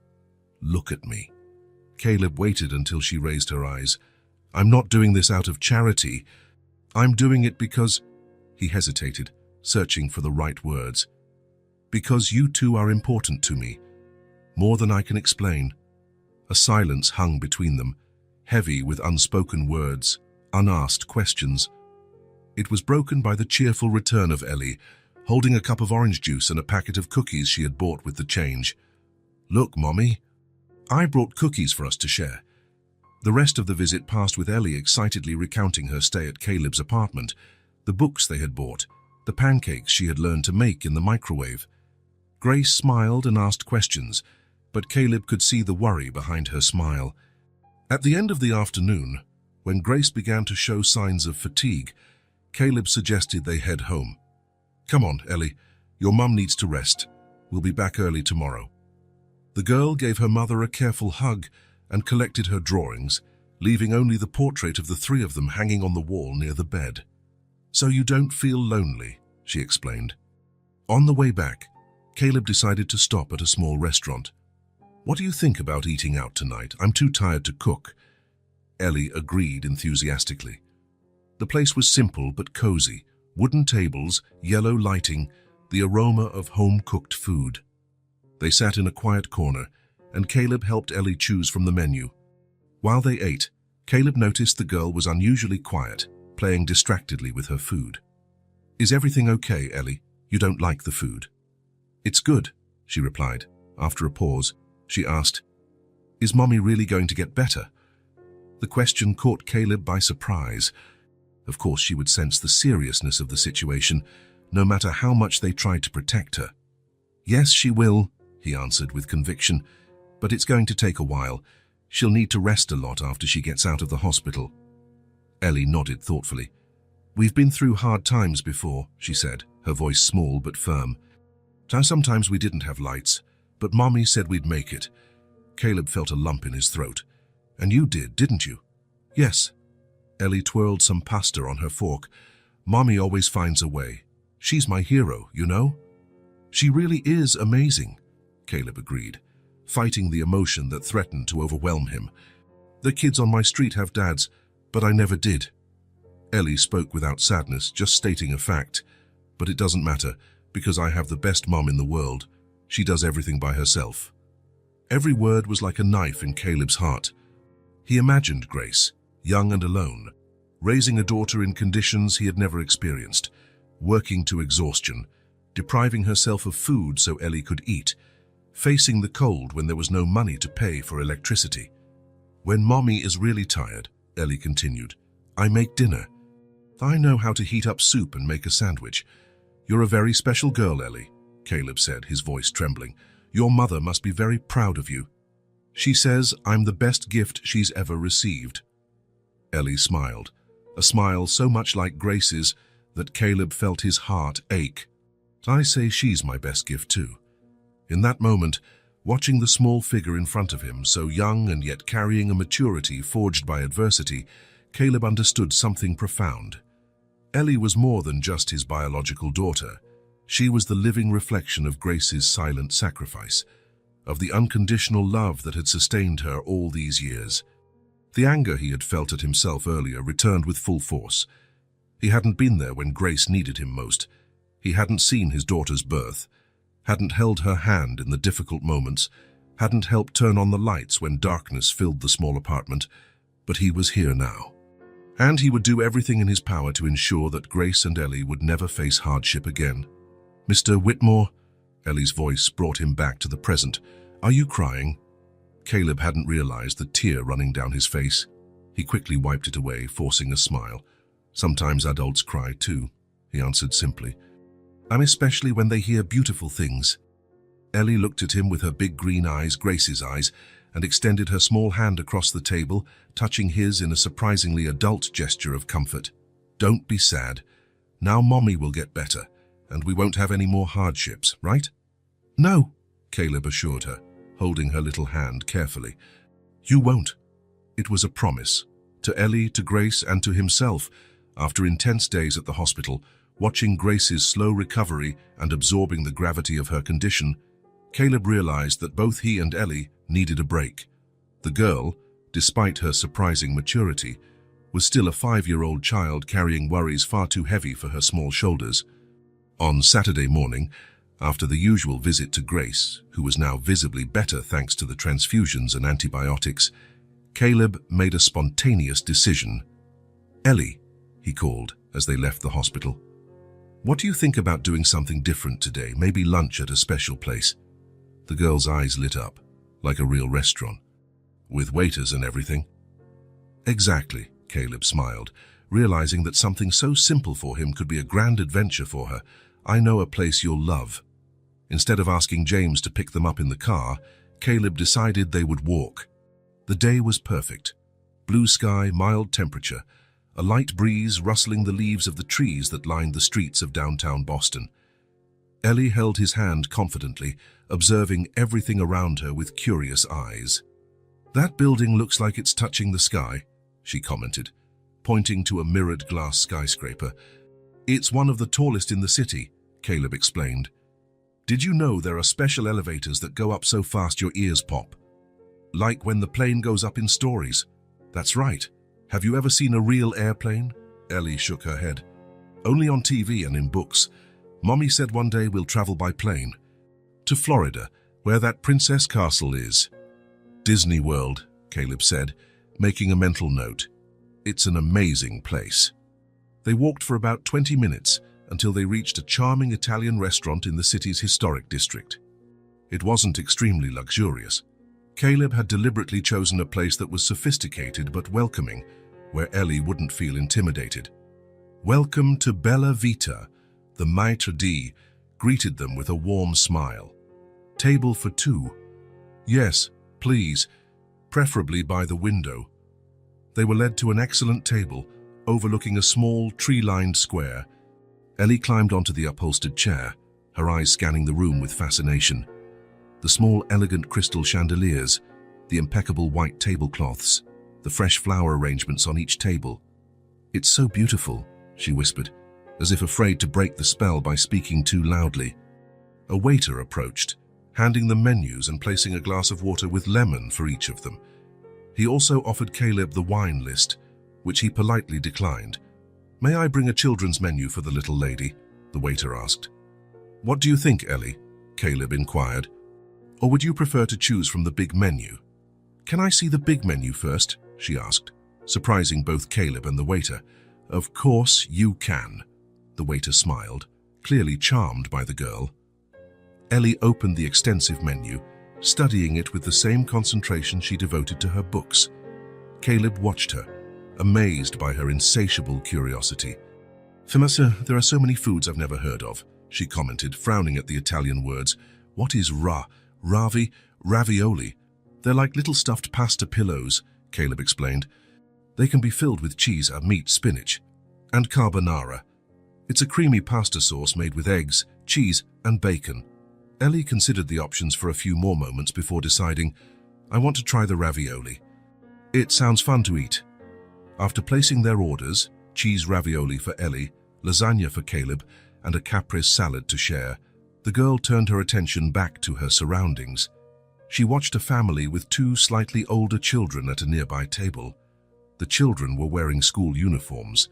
look at me. Caleb waited until she raised her eyes. I'm not doing this out of charity. I'm doing it because... He hesitated, searching for the right words. Because you two are important to me, more than I can explain. A silence hung between them, heavy with unspoken words, unasked questions. It was broken by the cheerful return of Ellie, holding a cup of orange juice and a packet of cookies she had bought with the change. Look, Mommy, I brought cookies for us to share. The rest of the visit passed with Ellie excitedly recounting her stay at Caleb's apartment, the books they had bought, the pancakes she had learned to make in the microwave. Grace smiled and asked questions, but Caleb could see the worry behind her smile. At the end of the afternoon, when Grace began to show signs of fatigue, Caleb suggested they head home. Come on, Ellie, your mum needs to rest. We'll be back early tomorrow. The girl gave her mother a careful hug and collected her drawings, leaving only the portrait of the 3 of them hanging on the wall near the bed. So you don't feel lonely, she explained. On the way back, Caleb decided to stop at a small restaurant. What do you think about eating out tonight? I'm too tired to cook. Ellie agreed enthusiastically. The place was simple but cozy. Wooden tables, yellow lighting, the aroma of home-cooked food. They sat in a quiet corner, and Caleb helped Ellie choose from the menu. While they ate, Caleb noticed the girl was unusually quiet, playing distractedly with her food. "Is everything okay, Ellie? You don't like the food?" "It's good," she replied. After a pause, she asked, "Is Mommy really going to get better?" The question caught Caleb by surprise. Of course, she would sense the seriousness of the situation, no matter how much they tried to protect her. "Yes, she will," he answered with conviction, "but it's going to take a while. She'll need to rest a lot after she gets out of the hospital." Ellie nodded thoughtfully. "We've been through hard times before," she said, her voice small but firm. "Sometimes we didn't have lights, but Mommy said we'd make it." Caleb felt a lump in his throat. "And you did, didn't you?" "Yes." Ellie twirled some pasta on her fork. "Mommy always finds a way. She's my hero, you know?" "She really is amazing," Caleb agreed, fighting the emotion that threatened to overwhelm him. "The kids on my street have dads, but I never did." Ellie spoke without sadness, just stating a fact. "But it doesn't matter, because I have the best mom in the world. She does everything by herself." Every word was like a knife in Caleb's heart. He imagined Grace, young and alone, raising a daughter in conditions he had never experienced, working to exhaustion, depriving herself of food so Ellie could eat, facing the cold when there was no money to pay for electricity. "When Mommy is really tired," Ellie continued, "I make dinner. I know how to heat up soup and make a sandwich." "You're a very special girl, Ellie," Caleb said, his voice trembling. "Your mother must be very proud of you. She says I'm the best gift she's ever received." Ellie smiled, a smile so much like Grace's that Caleb felt his heart ache. "I say she's my best gift too." In that moment, watching the small figure in front of him, so young and yet carrying a maturity forged by adversity, Caleb understood something profound. Ellie was more than just his biological daughter. She was the living reflection of Grace's silent sacrifice, of the unconditional love that had sustained her all these years. The anger he had felt at himself earlier returned with full force. He hadn't been there when Grace needed him most. He hadn't seen his daughter's birth, hadn't held her hand in the difficult moments, hadn't helped turn on the lights when darkness filled the small apartment, but he was here now. And he would do everything in his power to ensure that Grace and Ellie would never face hardship again. "Mr. Whitmore," Ellie's voice brought him back to the present. "Are you crying?" Caleb hadn't realized the tear running down his face. He quickly wiped it away, forcing a smile. "Sometimes adults cry too," he answered simply. "I'm especially when they hear beautiful things." Ellie looked at him with her big green eyes, Grace's eyes, and extended her small hand across the table, touching his in a surprisingly adult gesture of comfort. "Don't be sad. Now Mommy will get better, and we won't have any more hardships, right?" "No," Caleb assured her, holding her little hand carefully. "You won't." It was a promise. To Ellie, to Grace, and to himself. After intense days at the hospital, watching Grace's slow recovery and absorbing the gravity of her condition, Caleb realized that both he and Ellie needed a break. The girl, despite her surprising maturity, was still a 5-year-old child carrying worries far too heavy for her small shoulders. On Saturday morning, after the usual visit to Grace, who was now visibly better thanks to the transfusions and antibiotics, Caleb made a spontaneous decision. "Ellie," he called as they left the hospital, "what do you think about doing something different today, maybe lunch at a special place?" The girl's eyes lit up, like a real restaurant, with waiters and everything. "Exactly," Caleb smiled, realizing that something so simple for him could be a grand adventure for her. "I know a place you'll love." Instead of asking James to pick them up in the car, Caleb decided they would walk. The day was perfect. Blue sky, mild temperature, a light breeze rustling the leaves of the trees that lined the streets of downtown Boston. Ellie held his hand confidently, observing everything around her with curious eyes. "That building looks like it's touching the sky," she commented, pointing to a mirrored glass skyscraper. "It's one of the tallest in the city," Caleb explained. "Did you know there are special elevators that go up so fast your ears pop? Like when the plane goes up in stories." That's right. Have you ever seen a real airplane? Ellie shook her head. Only on TV and in books. Mommy said one day we'll travel by plane. To Florida, where that princess castle is. Disney World, Caleb said, making a mental note. It's an amazing place. They walked for about 20 minutes until they reached a charming Italian restaurant in the city's historic district. It wasn't extremely luxurious. Caleb had deliberately chosen a place that was sophisticated but welcoming, where Ellie wouldn't feel intimidated. Welcome to Bella Vita, the maitre d' greeted them with a warm smile. Table for two. Yes, please, preferably by the window. They were led to an excellent table, overlooking a small, tree-lined square. Ellie climbed onto the upholstered chair, her eyes scanning the room with fascination. The small, elegant crystal chandeliers, the impeccable white tablecloths, the fresh flower arrangements on each table. It's so beautiful, she whispered, as if afraid to break the spell by speaking too loudly. A waiter approached, handing them menus and placing a glass of water with lemon for each of them. He also offered Caleb the wine list, which he politely declined. "May I bring a children's menu for the little lady?" the waiter asked. "What do you think, Ellie?" Caleb inquired. "Or would you prefer to choose from the big menu?" "Can I see the big menu first?" she asked, surprising both Caleb and the waiter. "Of course you can," the waiter smiled, clearly charmed by the girl. Ellie opened the extensive menu, studying it with the same concentration she devoted to her books. Caleb watched her, amazed by her insatiable curiosity. "Famassa, there are so many foods I've never heard of," she commented, frowning at the Italian words. "What is ravioli? They're like little stuffed pasta pillows," Caleb explained. "They can be filled with cheese, meat, spinach, and carbonara. It's a creamy pasta sauce made with eggs, cheese, and bacon." Ellie considered the options for a few more moments before deciding, "I want to try the ravioli. It sounds fun to eat." After placing their orders, cheese ravioli for Ellie, lasagna for Caleb, and a caprese salad to share, the girl turned her attention back to her surroundings. She watched a family with two slightly older children at a nearby table. The children were wearing school uniforms.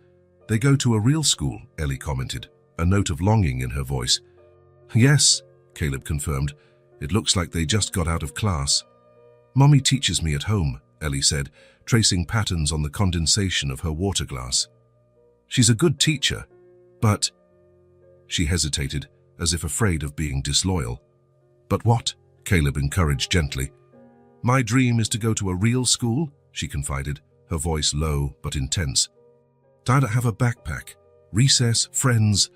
"They go to a real school," Ellie commented, a note of longing in her voice. "Yes," Caleb confirmed. "It looks like they just got out of class." "Mommy teaches me at home," Ellie said, tracing patterns on the condensation of her water glass. "She's a good teacher, but—" She hesitated, as if afraid of being disloyal. "But what?" Caleb encouraged gently. "My dream is to go to a real school," she confided, her voice low but intense. "I'd have a backpack, recess, friends."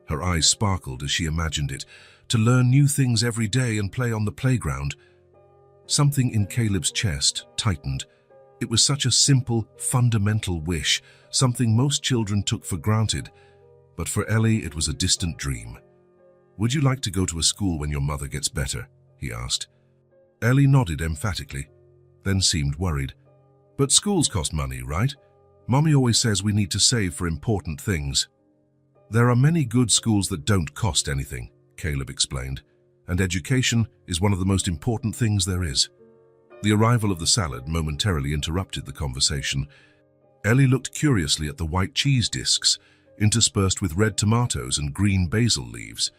Her eyes sparkled as she imagined it, to learn new things every day and play on the playground. Something in Caleb's chest tightened. It was such a simple, fundamental wish, something most children took for granted. But for Ellie, it was a distant dream. "Would you like to go to a school when your mother gets better?" he asked. Ellie nodded emphatically, then seemed worried. "But schools cost money, right? Mommy always says we need to save for important things." "There are many good schools that don't cost anything," Caleb explained, "and education is one of the most important things there is." The arrival of the salad momentarily interrupted the conversation. Ellie looked curiously at the white cheese discs, interspersed with red tomatoes and green basil leaves.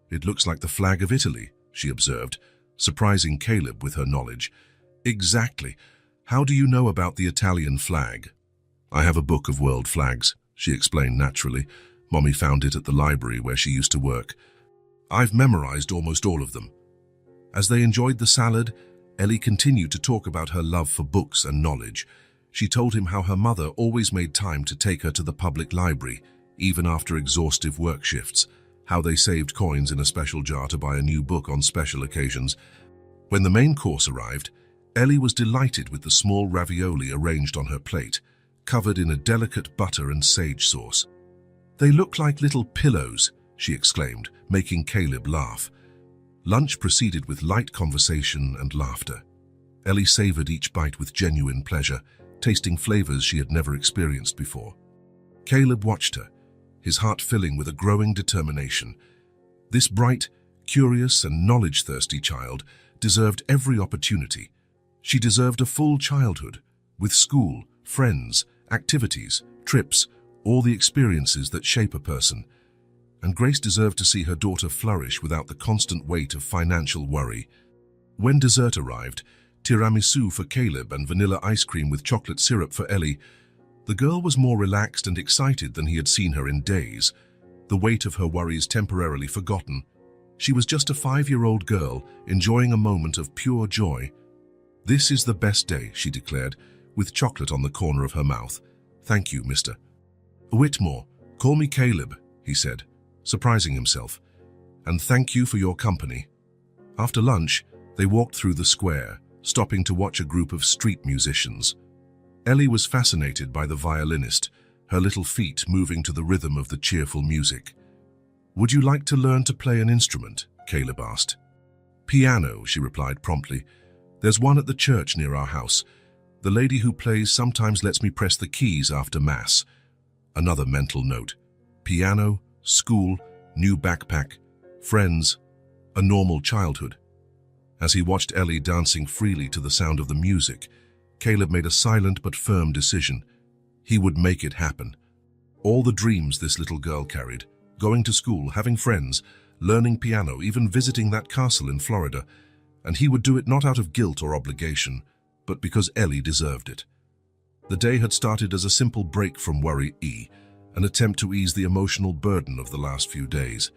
"It looks like the flag of Italy," she observed, surprising Caleb with her knowledge. "Exactly. How do you know about the Italian flag?" "I have a book of world flags," she explained naturally. "Mommy found it at the library where she used to work. I've memorized almost all of them." As they enjoyed the salad, Ellie continued to talk about her love for books and knowledge. She told him how her mother always made time to take her to the public library, even after exhaustive work shifts, how they saved coins in a special jar to buy a new book on special occasions. When the main course arrived, Ellie was delighted with the small ravioli arranged on her plate, covered in a delicate butter and sage sauce. "They look like little pillows," she exclaimed, making Caleb laugh. Lunch proceeded with light conversation and laughter. Ellie savored each bite with genuine pleasure, tasting flavors she had never experienced before. Caleb watched her, his heart filling with a growing determination. This bright, curious, and knowledge-thirsty child deserved every opportunity. She deserved a full childhood, with school, friends, activities, trips, all the experiences that shape a person. And Grace deserved to see her daughter flourish without the constant weight of financial worry. When dessert arrived, tiramisu for Caleb and vanilla ice cream with chocolate syrup for Ellie, the girl was more relaxed and excited than he had seen her in days, the weight of her worries temporarily forgotten. She was just a 5-year-old girl enjoying a moment of pure joy. "This is the best day," she declared, with chocolate on the corner of her mouth. "Thank you, Mr. Whitmore. Call me Caleb," he said, surprising himself. "And thank you for your company." After lunch, they walked through the square, stopping to watch a group of street musicians. Ellie was fascinated by the violinist, her little feet moving to the rhythm of the cheerful music. "Would you like to learn to play an instrument?" Caleb asked. "Piano," she replied promptly. "There's one at the church near our house. The lady who plays sometimes lets me press the keys after Mass." Another mental note. Piano, school, new backpack, friends, a normal childhood. As he watched Ellie dancing freely to the sound of the music, Caleb made a silent but firm decision. He would make it happen. All the dreams this little girl carried, going to school, having friends, learning piano, even visiting that castle in Florida, and he would do it not out of guilt or obligation, but because Ellie deserved it. The day had started as a simple break from worry, an attempt to ease the emotional burden of the last few days.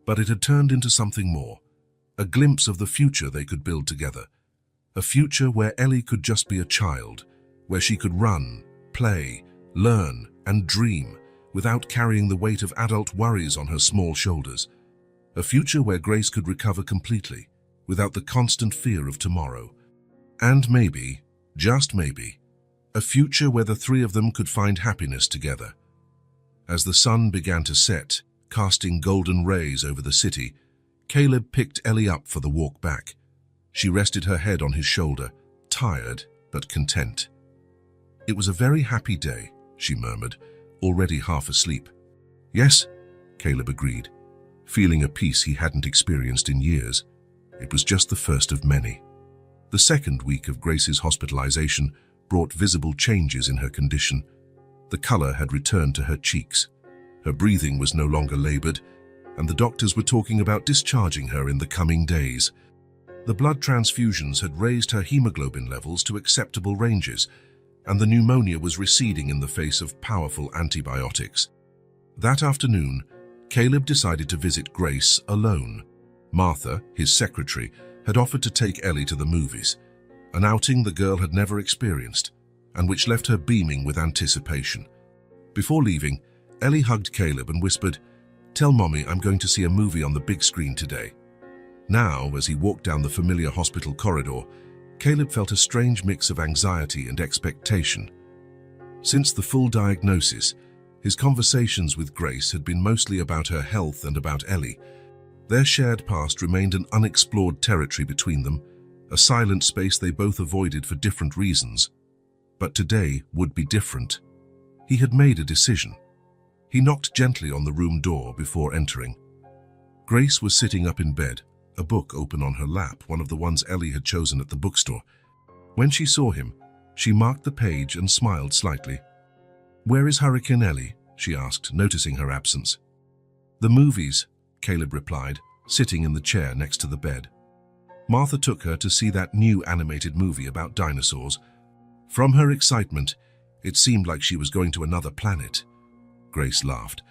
But it had turned into something more, a glimpse of the future they could build together. A future where Ellie could just be a child, where she could run, play, learn, and dream without carrying the weight of adult worries on her small shoulders. A future where Grace could recover completely, without the constant fear of tomorrow. And maybe, just maybe, a future where the three of them could find happiness together. As the sun began to set, casting golden rays over the city, Caleb picked Ellie up for the walk back. She rested her head on his shoulder, tired but content. "It was a very happy day," she murmured, already half asleep. "Yes," Caleb agreed, feeling a peace he hadn't experienced in years. It was just the first of many. The second week of Grace's hospitalization brought visible changes in her condition. The color had returned to her cheeks. Her breathing was no longer labored, and the doctors were talking about discharging her in the coming days. The blood transfusions had raised her hemoglobin levels to acceptable ranges, and the pneumonia was receding in the face of powerful antibiotics. That afternoon, Caleb decided to visit Grace alone. Martha, his secretary, had offered to take Ellie to the movies, an outing the girl had never experienced, and which left her beaming with anticipation. Before leaving, Ellie hugged Caleb and whispered, "Tell Mommy I'm going to see a movie on the big screen today." Now, as he walked down the familiar hospital corridor, Caleb felt a strange mix of anxiety and expectation. Since the full diagnosis, his conversations with Grace had been mostly about her health and about Ellie. Their shared past remained an unexplored territory between them, a silent space they both avoided for different reasons. But today would be different. He had made a decision. He knocked gently on the room door before entering. Grace was sitting up in bed, a book open on her lap, one of the ones Ellie had chosen at the bookstore. When she saw him, she marked the page and smiled slightly. "Where is Hurricane Ellie?" she asked, noticing her absence. "The movies," Caleb replied, sitting in the chair next to the bed. Martha took her to see that new animated movie about dinosaurs. From her excitement, it seemed like she was going to another planet. Grace laughed,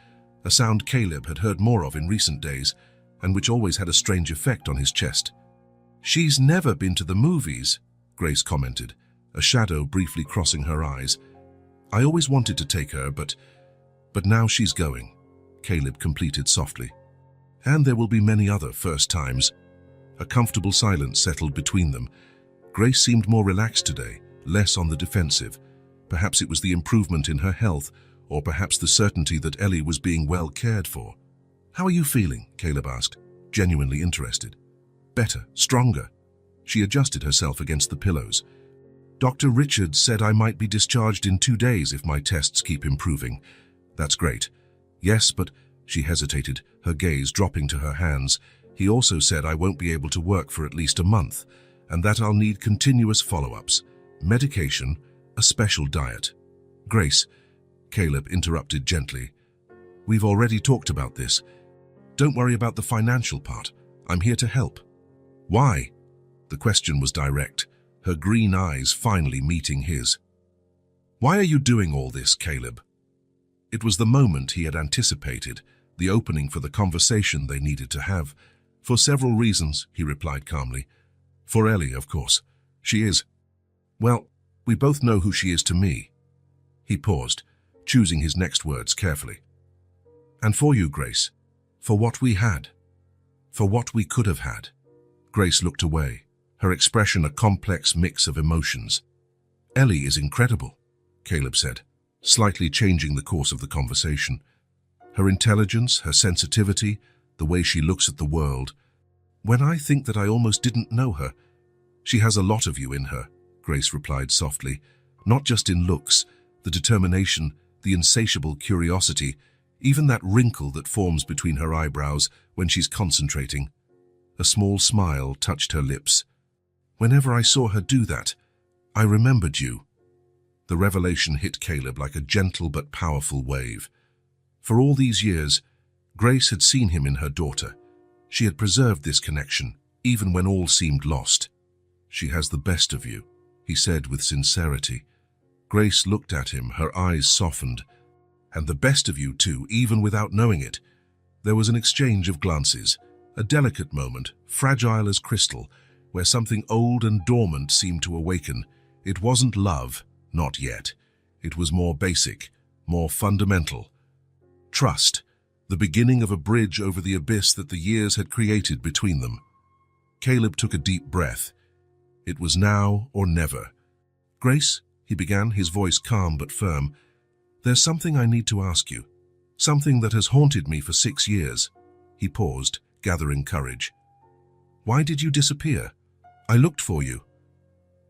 a sound Caleb had heard more of in recent days, and which always had a strange effect on his chest. "She's never been to the movies," Grace commented, a shadow briefly crossing her eyes. "I always wanted to take her, but now she's going," Caleb completed softly. "And there will be many other first times." A comfortable silence settled between them. Grace seemed more relaxed today, less on the defensive. Perhaps it was the improvement in her health, or perhaps the certainty that Ellie was being well cared for. "How are you feeling?" Caleb asked, genuinely interested. "Better, stronger." She adjusted herself against the pillows. "Dr. Richards said I might be discharged in 2 days if my tests keep improving." "That's great." "Yes, but..." She hesitated, her gaze dropping to her hands. "He also said I won't be able to work for at least a month, and that I'll need continuous follow-ups, medication, a special diet. Grace, Caleb interrupted gently. We've already talked about this. Don't worry about the financial part. I'm here to help. Why? The question was direct, her green eyes finally meeting his. Why are you doing all this, Caleb? It was the moment he had anticipated, the opening for the conversation they needed to have. For several reasons, he replied calmly. For Ellie, of course. She is. Well, we both know who she is to me. He paused, choosing his next words carefully. And for you, Grace. For what we had. For what we could have had. Grace looked away, her expression a complex mix of emotions. Ellie is incredible, Caleb said, slightly changing the course of the conversation. Her intelligence, her sensitivity, the way she looks at the world. When I think that I almost didn't know her. She has a lot of you in her, Grace replied softly, not just in looks, the determination, the insatiable curiosity, even that wrinkle that forms between her eyebrows when she's concentrating. A small smile touched her lips. Whenever I saw her do that, I remembered you. The revelation hit Caleb like a gentle but powerful wave. For all these years, Grace had seen him in her daughter. She had preserved this connection, even when all seemed lost. She has the best of you, he said with sincerity. Grace looked at him, her eyes softened. And the best of you too, even without knowing it. There was an exchange of glances, a delicate moment, fragile as crystal, where something old and dormant seemed to awaken. It wasn't love, not yet. It was more basic, more fundamental. Trust, the beginning of a bridge over the abyss that the years had created between them. Caleb took a deep breath. It was now or never. Grace, he began, his voice calm but firm, there's something I need to ask you. Something that has haunted me for 6 years. He paused, gathering courage. Why did you disappear? I looked for you.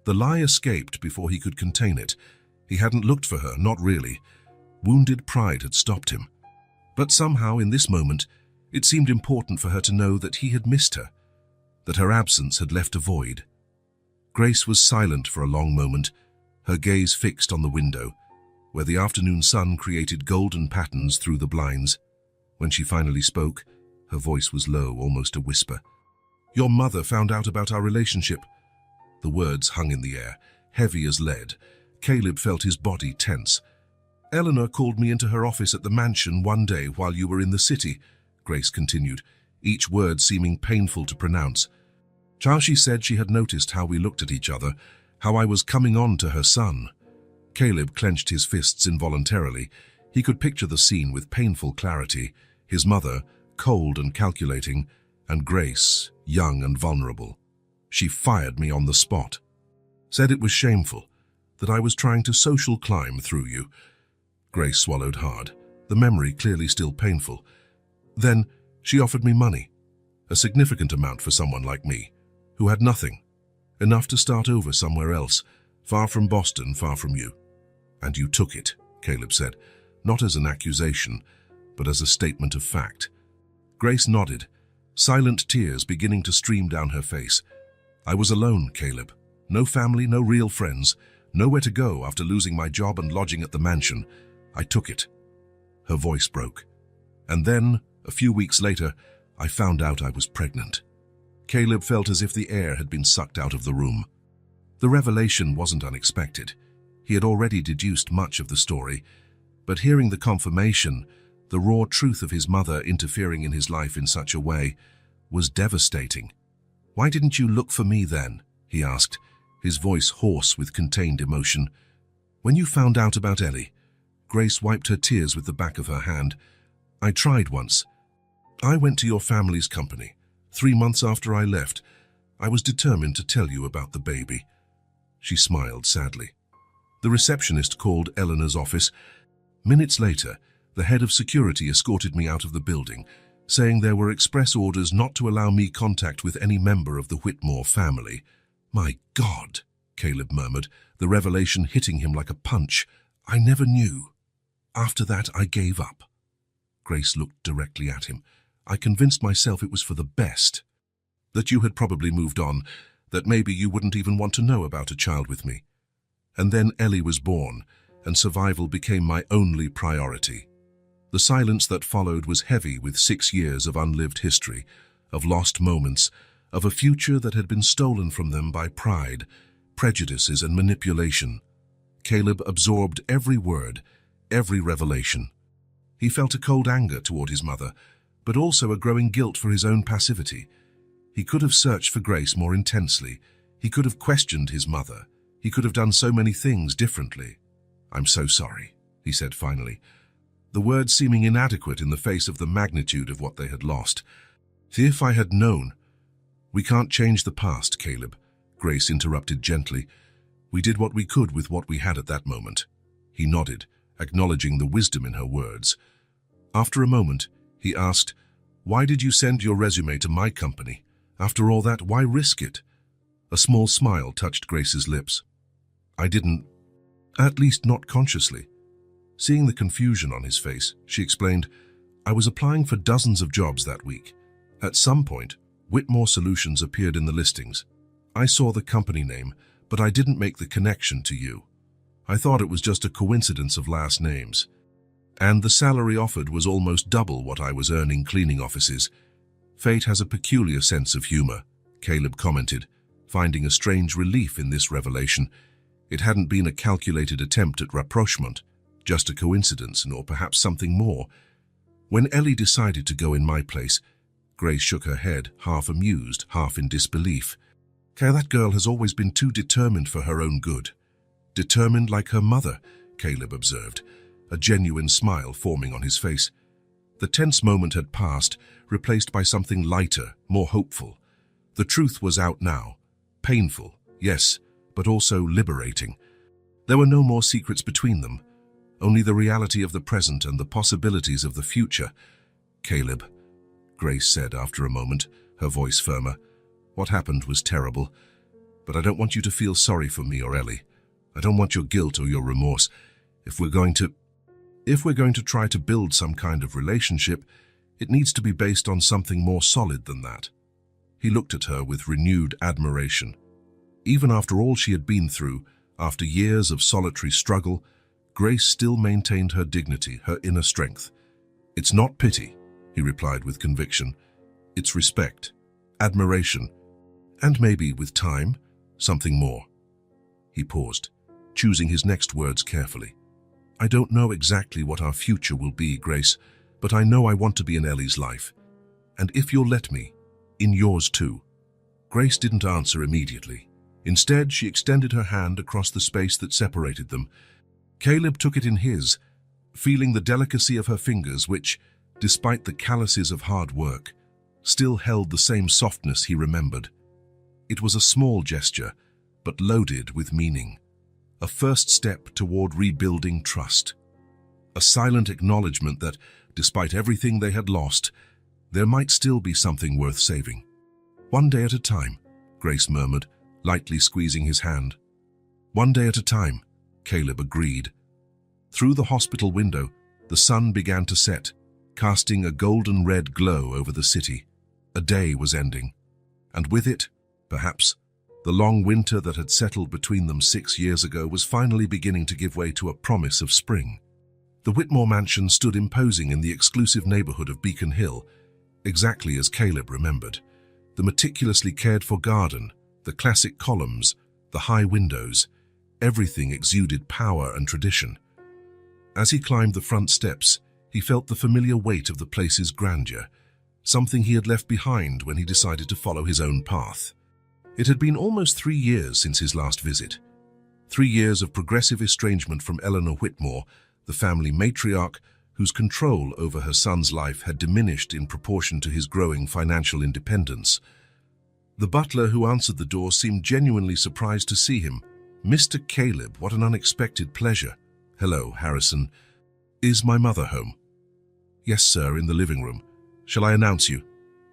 The lie escaped before he could contain it. He hadn't looked for her, not really. Wounded pride had stopped him. But somehow, in this moment, it seemed important for her to know that he had missed her, that her absence had left a void. Grace was silent for a long moment, her gaze fixed on the window, where the afternoon sun created golden patterns through the blinds. When she finally spoke, her voice was low, almost a whisper. Your mother found out about our relationship. The words hung in the air, heavy as lead. Caleb felt his body tense. Eleanor called me into her office at the mansion one day while you were in the city, Grace continued, each word seeming painful to pronounce. She said she had noticed how we looked at each other, how I was coming on to her son. Caleb clenched his fists involuntarily. He could picture the scene with painful clarity, his mother, cold and calculating, and Grace, young and vulnerable. She fired me on the spot. Said it was shameful, that I was trying to social climb through you. Grace swallowed hard, the memory clearly still painful. Then she offered me money, a significant amount for someone like me, who had nothing, enough to start over somewhere else, far from Boston, far from you. And you took it, Caleb said, not as an accusation, but as a statement of fact. Grace nodded, silent tears beginning to stream down her face. I was alone, Caleb. No family, no real friends, nowhere to go after losing my job and lodging at the mansion. I took it. Her voice broke. And then, a few weeks later, I found out I was pregnant. Caleb felt as if the air had been sucked out of the room. The revelation wasn't unexpected. He had already deduced much of the story, but hearing the confirmation, the raw truth of his mother interfering in his life in such a way, was devastating. Why didn't you look for me then? He asked, his voice hoarse with contained emotion. When you found out about Ellie, Grace wiped her tears with the back of her hand. I tried once. I went to your family's company. 3 months after I left, I was determined to tell you about the baby. She smiled sadly. The receptionist called Eleanor's office. Minutes later, the head of security escorted me out of the building, saying there were express orders not to allow me contact with any member of the Whitmore family. My God, Caleb murmured, the revelation hitting him like a punch. I never knew. After that, I gave up. Grace looked directly at him. I convinced myself it was for the best. That you had probably moved on, that maybe you wouldn't even want to know about a child with me. And then Ellie was born, and survival became my only priority. The silence that followed was heavy with 6 years of unlived history, of lost moments, of a future that had been stolen from them by pride, prejudices, and manipulation. Caleb absorbed every word, every revelation. He felt a cold anger toward his mother, but also a growing guilt for his own passivity. He could have searched for Grace more intensely. He could have questioned his mother. He could have done so many things differently. "I'm so sorry," he said finally, the words seeming inadequate in the face of the magnitude of what they had lost. "If I had known—" "We can't change the past, Caleb," Grace interrupted gently. "We did what we could with what we had at that moment." He nodded, acknowledging the wisdom in her words. After a moment, he asked, "Why did you send your resume to my company? After all that, why risk it?" A small smile touched Grace's lips. "I didn't, at least not consciously." Seeing the confusion on his face, she explained, "I was applying for dozens of jobs that week. At some point, Whitmore Solutions appeared in the listings. I saw the company name, but I didn't make the connection to you. I thought it was just a coincidence of last names. And the salary offered was almost double what I was earning cleaning offices. Fate has a peculiar sense of humor," Caleb commented, finding a strange relief in this revelation. It hadn't been a calculated attempt at rapprochement, just a coincidence, or perhaps something more. "When Ellie decided to go in my place," Grace shook her head, half amused, half in disbelief. "That girl has always been too determined for her own good." "Determined like her mother," Caleb observed, a genuine smile forming on his face. The tense moment had passed, replaced by something lighter, more hopeful. The truth was out now. Painful, yes, but also liberating. There were no more secrets between them, only the reality of the present and the possibilities of the future. "Caleb," Grace said after a moment, her voice firmer, "what happened was terrible, but I don't want you to feel sorry for me or Ellie. I don't want your guilt or your remorse. If we're going to try to build some kind of relationship, it needs to be based on something more solid than that." He looked at her with renewed admiration. Even after all she had been through, after years of solitary struggle, Grace still maintained her dignity, her inner strength. "It's not pity," he replied with conviction. "It's respect, admiration, and maybe, with time, something more." He paused, choosing his next words carefully. "I don't know exactly what our future will be, Grace, but I know I want to be in Ellie's life. And if you'll let me, in yours too." Grace didn't answer immediately. Instead, she extended her hand across the space that separated them. Caleb took it in his, feeling the delicacy of her fingers which, despite the calluses of hard work, still held the same softness he remembered. It was a small gesture, but loaded with meaning. A first step toward rebuilding trust. A silent acknowledgement that, despite everything they had lost, there might still be something worth saving. "One day at a time," Grace murmured, lightly squeezing his hand. "One day at a time," Caleb agreed. Through the hospital window, the sun began to set, casting a golden-red glow over the city. A day was ending. And with it, perhaps, the long winter that had settled between them 6 years ago was finally beginning to give way to a promise of spring. The Whitmore mansion stood imposing in the exclusive neighborhood of Beacon Hill, exactly as Caleb remembered. The meticulously cared-for garden, the classic columns, the high windows, everything exuded power and tradition. As he climbed the front steps, he felt the familiar weight of the place's grandeur, something he had left behind when he decided to follow his own path. It had been almost 3 years since his last visit. 3 years of progressive estrangement from Eleanor Whitmore, the family matriarch whose control over her son's life had diminished in proportion to his growing financial independence. The butler who answered the door seemed genuinely surprised to see him. "Mr. Caleb, what an unexpected pleasure." "Hello, Harrison. Is my mother home?" "Yes, sir, in the living room. Shall I announce you?"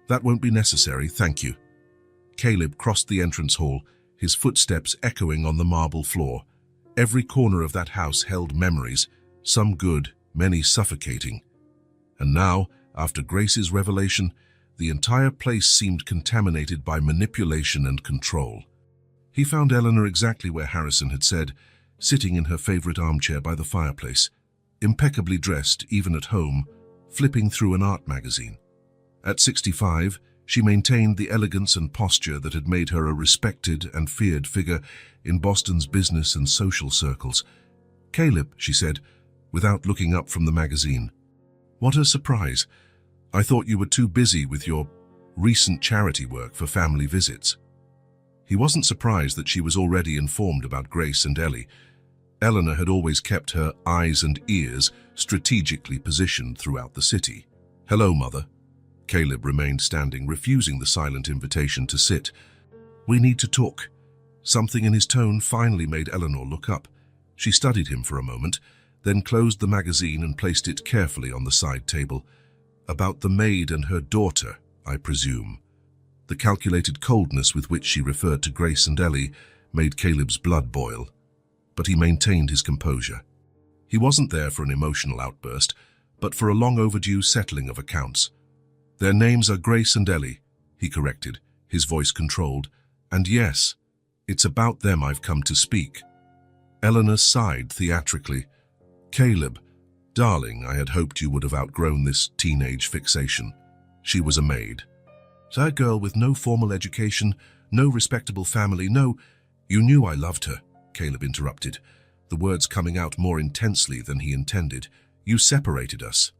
"That won't be necessary, thank you." Caleb crossed the entrance hall, his footsteps echoing on the marble floor. Every corner of that house held memories, some good, many suffocating. And now, after Grace's revelation, the entire place seemed contaminated by manipulation and control. He found Eleanor exactly where Harrison had said. sitting in her favorite armchair by the fireplace, impeccably dressed even at home, flipping through an art magazine. At 65, she maintained the elegance and posture that had made her a respected and feared figure in Boston's business and social circles. "Caleb," she said, without looking up from the magazine. "What a surprise. I thought you were too busy with your recent charity work for family visits." He wasn't surprised that she was already informed about Grace and Ellie. Eleanor had always kept her eyes and ears strategically positioned throughout the city. "Hello, Mother." Caleb remained standing, refusing the silent invitation to sit. "We need to talk." Something in his tone finally made Eleanor look up. She studied him for a moment, then closed the magazine and placed it carefully on the side table. "About the maid and her daughter, I presume." The calculated coldness with which she referred to Grace and Ellie made Caleb's blood boil, but he maintained his composure. He wasn't there for an emotional outburst, but for a long overdue settling of accounts. "Their names are Grace and Ellie," he corrected, his voice controlled. "And yes, it's about them I've come to speak." Eleanor sighed theatrically. "Caleb, darling, I had hoped you would have outgrown this teenage fixation." She was a maid. "That girl with no formal education, no respectable family, no—" "You knew I loved her," Caleb interrupted, the words coming out more intensely than he intended. "You separated us."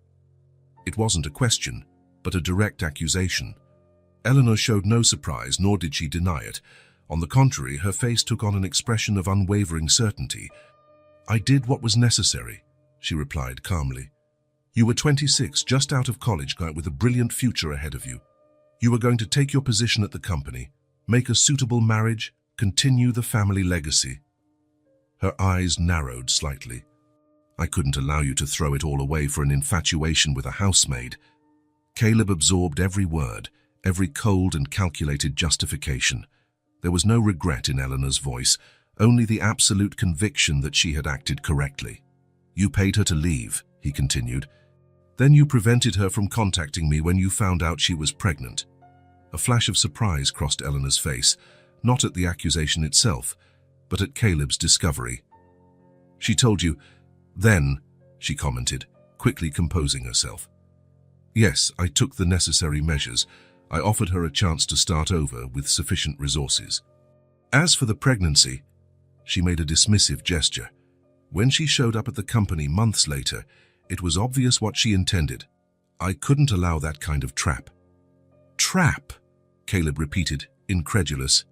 It wasn't a question, but a direct accusation. Eleanor showed no surprise, nor did she deny it. On the contrary, her face took on an expression of unwavering certainty. "I did what was necessary," she replied calmly. "You were 26, just out of college, with a brilliant future ahead of you. You were going to take your position at the company, make a suitable marriage, continue the family legacy." Her eyes narrowed slightly. "I couldn't allow you to throw it all away for an infatuation with a housemaid." Caleb absorbed every word, every cold and calculated justification. There was no regret in Eleanor's voice, only the absolute conviction that she had acted correctly. "You paid her to leave," he continued. "Then you prevented her from contacting me when you found out she was pregnant." A flash of surprise crossed Eleanor's face, not at the accusation itself, but at Caleb's discovery. "She told you then," she commented, quickly composing herself. "Yes, I took the necessary measures. I offered her a chance to start over with sufficient resources. As for the pregnancy," she made a dismissive gesture. "When she showed up at the company months later, it was obvious what she intended. I couldn't allow that kind of trap." "Trap?" Caleb repeated, incredulous.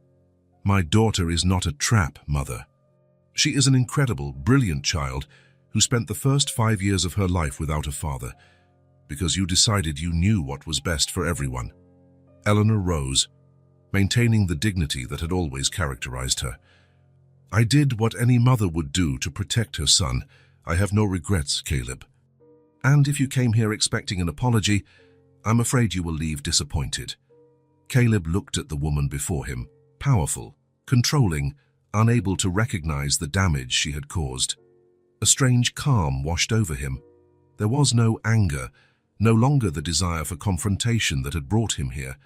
"My daughter is not a trap, Mother. She is an incredible, brilliant child who spent the first 5 years of her life without a father, because you decided you knew what was best for everyone." Eleanor rose, maintaining the dignity that had always characterized her. "I did what any mother would do to protect her son. I have no regrets, Caleb. And if you came here expecting an apology, I'm afraid you will leave disappointed." Caleb looked at the woman before him, powerful, controlling, unable to recognize the damage she had caused. A strange calm washed over him. There was no anger, no longer the desire for confrontation that had brought him here,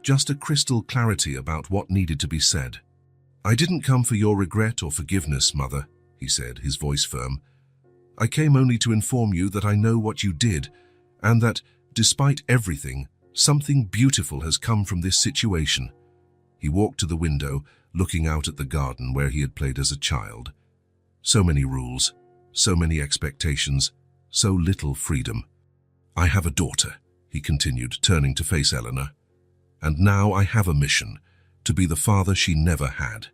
just a crystal clarity about what needed to be said. "I didn't come for your regret or forgiveness, Mother," he said, his voice firm. "I came only to inform you that I know what you did, and that, despite everything, something beautiful has come from this situation." He walked to the window, looking out at the garden where he had played as a child. So many rules, so many expectations, so little freedom. "I have a daughter," he continued, turning to face Eleanor. "And now I have a mission, to be the father she never had."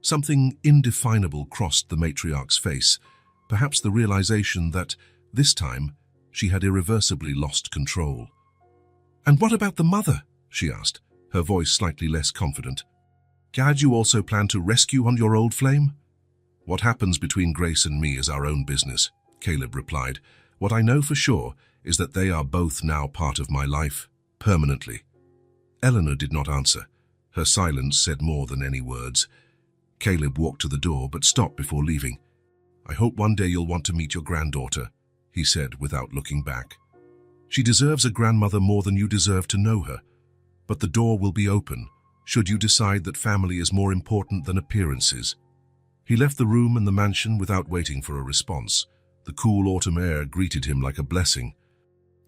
Something indefinable crossed the matriarch's face, perhaps the realization that, this time, she had irreversibly lost control. "And what about the mother?" she asked, her voice slightly less confident. "Had you also planned to rescue on your old flame?" "What happens between Grace and me is our own business," Caleb replied. "What I know for sure is that they are both now part of my life, permanently." Eleanor did not answer. Her silence said more than any words. Caleb walked to the door but stopped before leaving. "I hope one day you'll want to meet your granddaughter," he said without looking back. "She deserves a grandmother more than you deserve to know her, but the door will be open should you decide that family is more important than appearances." He left the room and the mansion without waiting for a response. The cool autumn air greeted him like a blessing.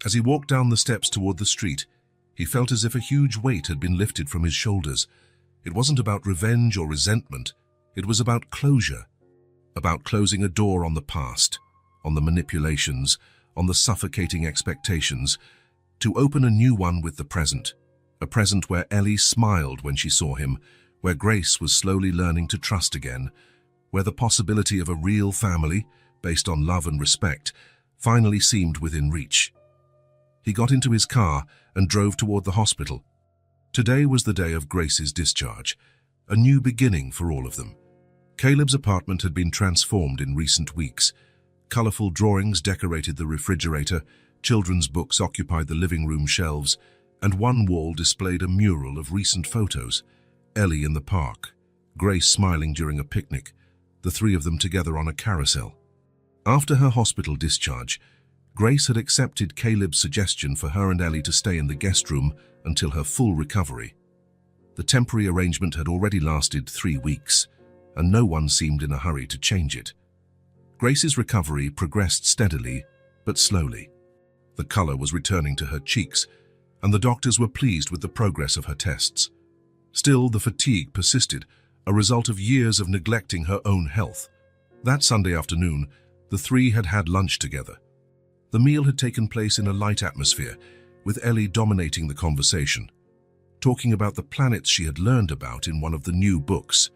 As he walked down the steps toward the street, he felt as if a huge weight had been lifted from his shoulders. It wasn't about revenge or resentment. It was about closure. About closing a door on the past, on the manipulations, on the suffocating expectations, to open a new one with the present. A present where Ellie smiled when she saw him, where Grace was slowly learning to trust again, where the possibility of a real family, based on love and respect, finally seemed within reach. He got into his car and drove toward the hospital. Today was the day of Grace's discharge, a new beginning for all of them. Caleb's apartment had been transformed in recent weeks. Colorful drawings decorated the refrigerator, children's books occupied the living room shelves, and one wall displayed a mural of recent photos. Ellie in the park, Grace smiling during a picnic, the three of them together on a carousel. After her hospital discharge, Grace had accepted Caleb's suggestion for her and Ellie to stay in the guest room until her full recovery. The temporary arrangement had already lasted 3 weeks, and no one seemed in a hurry to change it. Grace's recovery progressed steadily, but slowly. The color was returning to her cheeks, and the doctors were pleased with the progress of her tests. Still, the fatigue persisted, a result of years of neglecting her own health. That Sunday afternoon, the three had had lunch together. The meal had taken place in a light atmosphere, with Ellie dominating the conversation, talking about the planets she had learned about in one of the new books.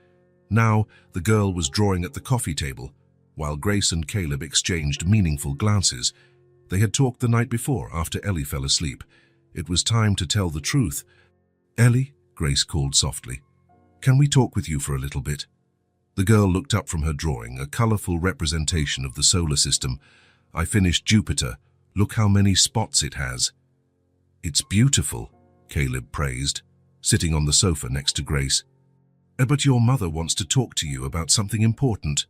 Now, the girl was drawing at the coffee table, while Grace and Caleb exchanged meaningful glances. They had talked the night before, after Ellie fell asleep. It was time to tell the truth. "Ellie," Grace called softly, "can we talk with you for a little bit?" The girl looked up from her drawing, a colorful representation of the solar system. "I finished Jupiter. Look how many spots it has." "It's beautiful," Caleb praised, sitting on the sofa next to Grace. "But your mother wants to talk to you about something important."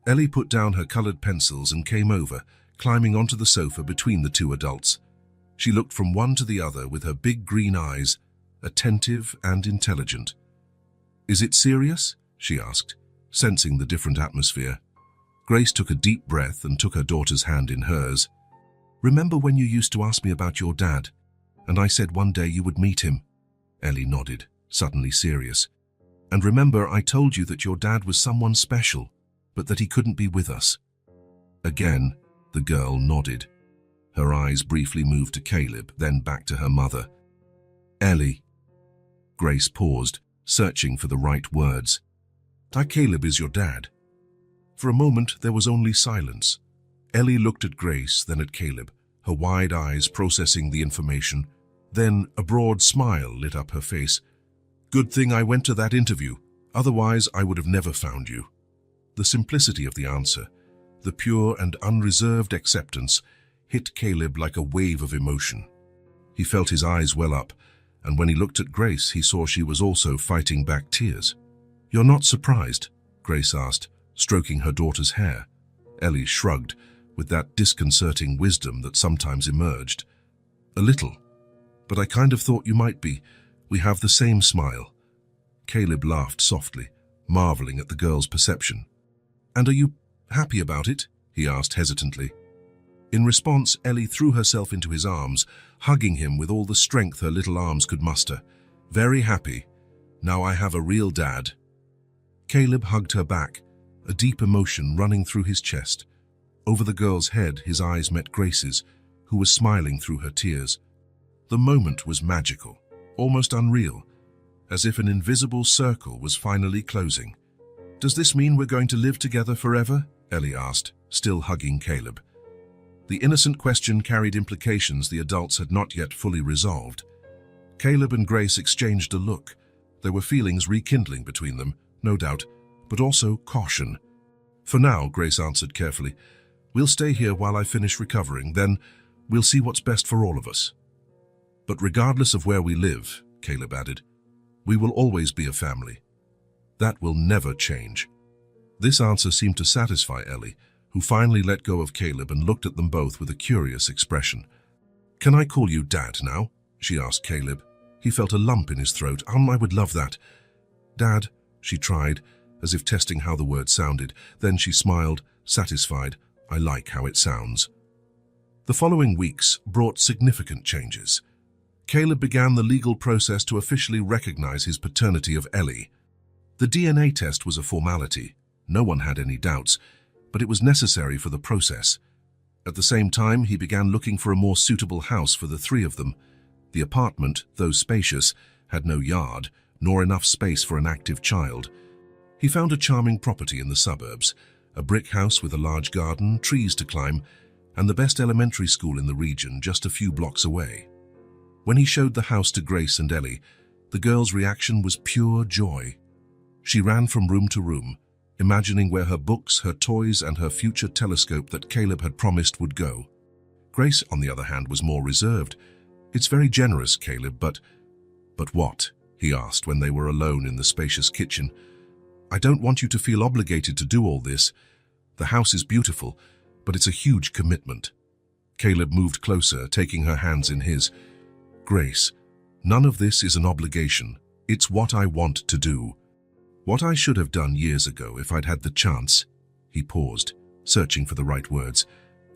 Ellie put down her colored pencils and came over, climbing onto the sofa between the two adults. She looked from one to the other with her big green eyes, attentive and intelligent. "Is it serious?" she asked, sensing the different atmosphere. Grace took a deep breath and took her daughter's hand in hers. "Remember when you used to ask me about your dad, and I said one day you would meet him?" Ellie nodded, suddenly serious. "And remember I told you that your dad was someone special, but that he couldn't be with us?" Again, the girl nodded. Her eyes briefly moved to Caleb, then back to her mother. "Ellie." Grace paused, searching for the right words. "Caleb is your dad." For a moment, there was only silence. Ellie looked at Grace, then at Caleb, her wide eyes processing the information. Then a broad smile lit up her face. "Good thing I went to that interview. Otherwise, I would have never found you." The simplicity of the answer, the pure and unreserved acceptance, hit Caleb like a wave of emotion. He felt his eyes well up, and when he looked at Grace, he saw she was also fighting back tears. "You're not surprised?" Grace asked, stroking her daughter's hair. Ellie shrugged, with that disconcerting wisdom that sometimes emerged. "A little. But I kind of thought you might be. We have the same smile." Caleb laughed softly, marveling at the girl's perception. "And are you happy about it?" he asked hesitantly. In response, Ellie threw herself into his arms, hugging him with all the strength her little arms could muster. "Very happy. Now I have a real dad." Caleb hugged her back, a deep emotion running through his chest. Over the girl's head, his eyes met Grace's, who was smiling through her tears. The moment was magical, almost unreal, as if an invisible circle was finally closing. "Does this mean we're going to live together forever?" Ellie asked, still hugging Caleb. The innocent question carried implications the adults had not yet fully resolved. Caleb and Grace exchanged a look. There were feelings rekindling between them, no doubt, but also caution. "For now," Grace answered carefully, "we'll stay here while I finish recovering, then we'll see what's best for all of us." "But regardless of where we live," Caleb added, "we will always be a family. That will never change." This answer seemed to satisfy Ellie, who finally let go of Caleb and looked at them both with a curious expression. "Can I call you Dad now?" she asked Caleb. He felt a lump in his throat. I would love that." "Dad," she tried, as if testing how the word sounded. Then she smiled, satisfied. I like how it sounds. The following weeks brought significant changes. Caleb began the legal process to officially recognize his paternity of Ellie. The DNA test was a formality. No one had any doubts, but it was necessary for the process. At the same time, he began looking for a more suitable house for the three of them. The apartment, though spacious, had no yard, nor enough space for an active child. He found a charming property in the suburbs, a brick house with a large garden, trees to climb, and the best elementary school in the region just a few blocks away. When he showed the house to Grace and Ellie, the girls' reaction was pure joy. She ran from room to room, imagining where her books, her toys, and her future telescope that Caleb had promised would go. Grace, on the other hand, was more reserved. "It's very generous, Caleb, but..." "But what?" he asked when they were alone in the spacious kitchen. "I don't want you to feel obligated to do all this. The house is beautiful, but it's a huge commitment." Caleb moved closer, taking her hands in his. "Grace, none of this is an obligation. It's what I want to do. What I should have done years ago if I'd had the chance." He paused, searching for the right words.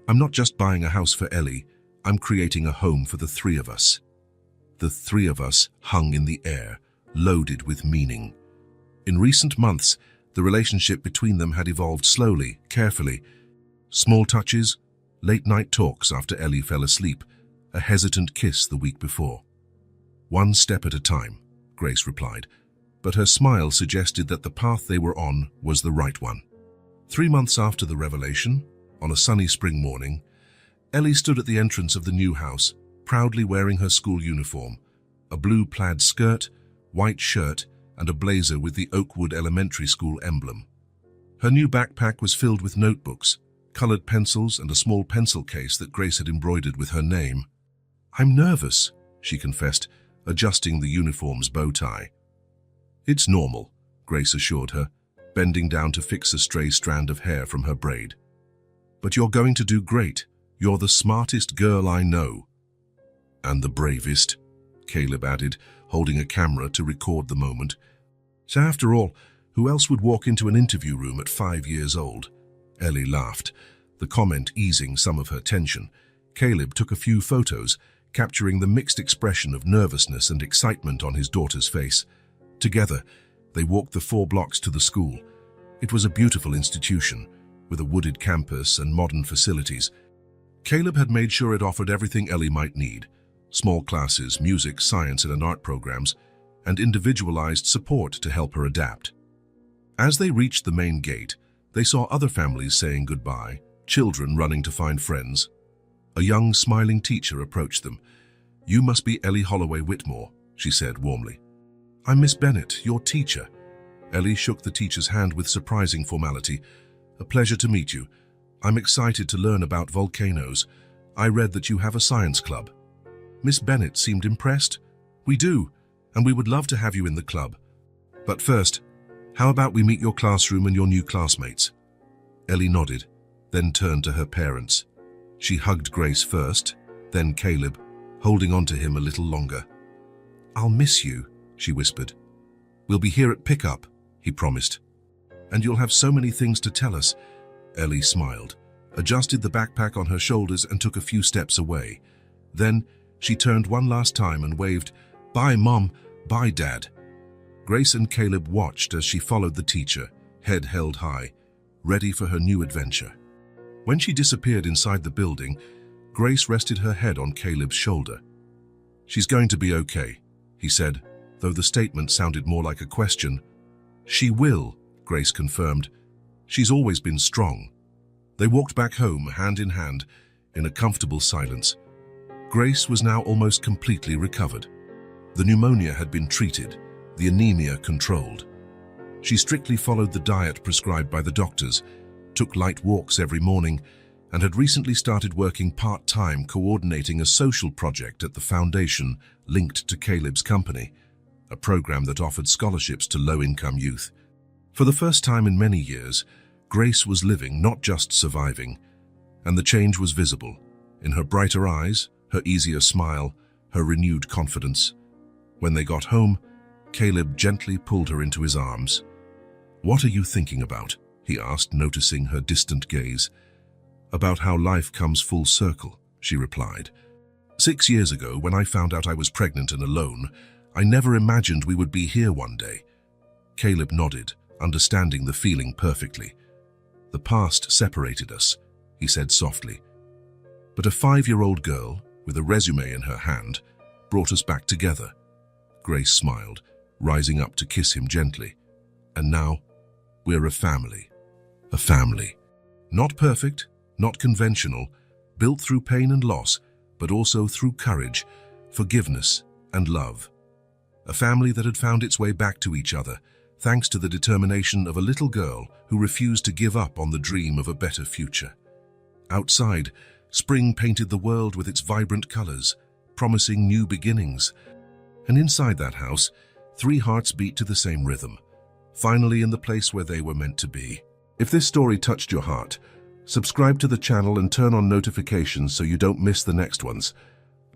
"I'm not just buying a house for Ellie. I'm creating a home for the three of us." The three of us hung in the air, loaded with meaning. In recent months, the relationship between them had evolved slowly, carefully. Small touches, late-night talks after Ellie fell asleep, a hesitant kiss the week before. "One step at a time," Grace replied, but her smile suggested that the path they were on was the right one. 3 months after the revelation, on a sunny spring morning, Ellie stood at the entrance of the new house, proudly wearing her school uniform, a blue plaid skirt, white shirt, and a blazer with the Oakwood Elementary School emblem. Her new backpack was filled with notebooks, colored pencils, and a small pencil case that Grace had embroidered with her name. "I'm nervous," she confessed, adjusting the uniform's bow tie. "It's normal," Grace assured her, bending down to fix a stray strand of hair from her braid. "But you're going to do great. You're the smartest girl I know." "And the bravest," Caleb added, holding a camera to record the moment. So after all, who else would walk into an interview room at 5 years old? Ellie laughed, the comment easing some of her tension. Caleb took a few photos, capturing the mixed expression of nervousness and excitement on his daughter's face. Together, they walked the 4 blocks to the school. It was a beautiful institution, with a wooded campus and modern facilities. Caleb had made sure it offered everything Ellie might need: small classes, music, science, and art programs, and individualized support to help her adapt. As they reached the main gate, they saw other families saying goodbye, children running to find friends. A young, smiling teacher approached them. "You must be Ellie Holloway Whitmore," she said warmly. "I'm Miss Bennett, your teacher." Ellie shook the teacher's hand with surprising formality. "A pleasure to meet you. I'm excited to learn about volcanoes. I read that you have a science club." Miss Bennett seemed impressed. "We do, and we would love to have you in the club. But first, how about we meet your classroom and your new classmates?" Ellie nodded, then turned to her parents. She hugged Grace first, then Caleb, holding on to him a little longer. "I'll miss you," she whispered. "We'll be here at pickup," he promised. "And you'll have so many things to tell us." Ellie smiled, adjusted the backpack on her shoulders, and took a few steps away. Then she turned one last time and waved, "Bye, Mom. Bye, Dad." Grace and Caleb watched as she followed the teacher, head held high, ready for her new adventure. When she disappeared inside the building, Grace rested her head on Caleb's shoulder. "She's going to be okay," he said, though the statement sounded more like a question. "She will," Grace confirmed. "She's always been strong." They walked back home, hand in hand, in a comfortable silence. Grace was now almost completely recovered. The pneumonia had been treated, the anemia controlled. She strictly followed the diet prescribed by the doctors, took light walks every morning, and had recently started working part-time coordinating a social project at the foundation linked to Caleb's company, a program that offered scholarships to low-income youth. For the first time in many years, Grace was living, not just surviving, and the change was visible in her brighter eyes, her easier smile, her renewed confidence. When they got home, Caleb gently pulled her into his arms. "What are you thinking about?" he asked, noticing her distant gaze. "About how life comes full circle," she replied. "6 years ago, when I found out I was pregnant and alone, I never imagined we would be here one day." Caleb nodded, understanding the feeling perfectly. "The past separated us," he said softly. "But a 5-year-old girl, with a resume in her hand, brought us back together." Grace smiled, rising up to kiss him gently. "And now, we're a family. A family. Not perfect, not conventional, built through pain and loss, but also through courage, forgiveness, and love. A family that had found its way back to each other, thanks to the determination of a little girl who refused to give up on the dream of a better future." Outside, spring painted the world with its vibrant colors, promising new beginnings. And inside that house, 3 hearts beat to the same rhythm, finally in the place where they were meant to be. If this story touched your heart, subscribe to the channel and turn on notifications so you don't miss the next ones.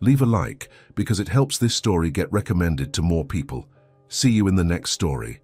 Leave a like because it helps this story get recommended to more people. See you in the next story.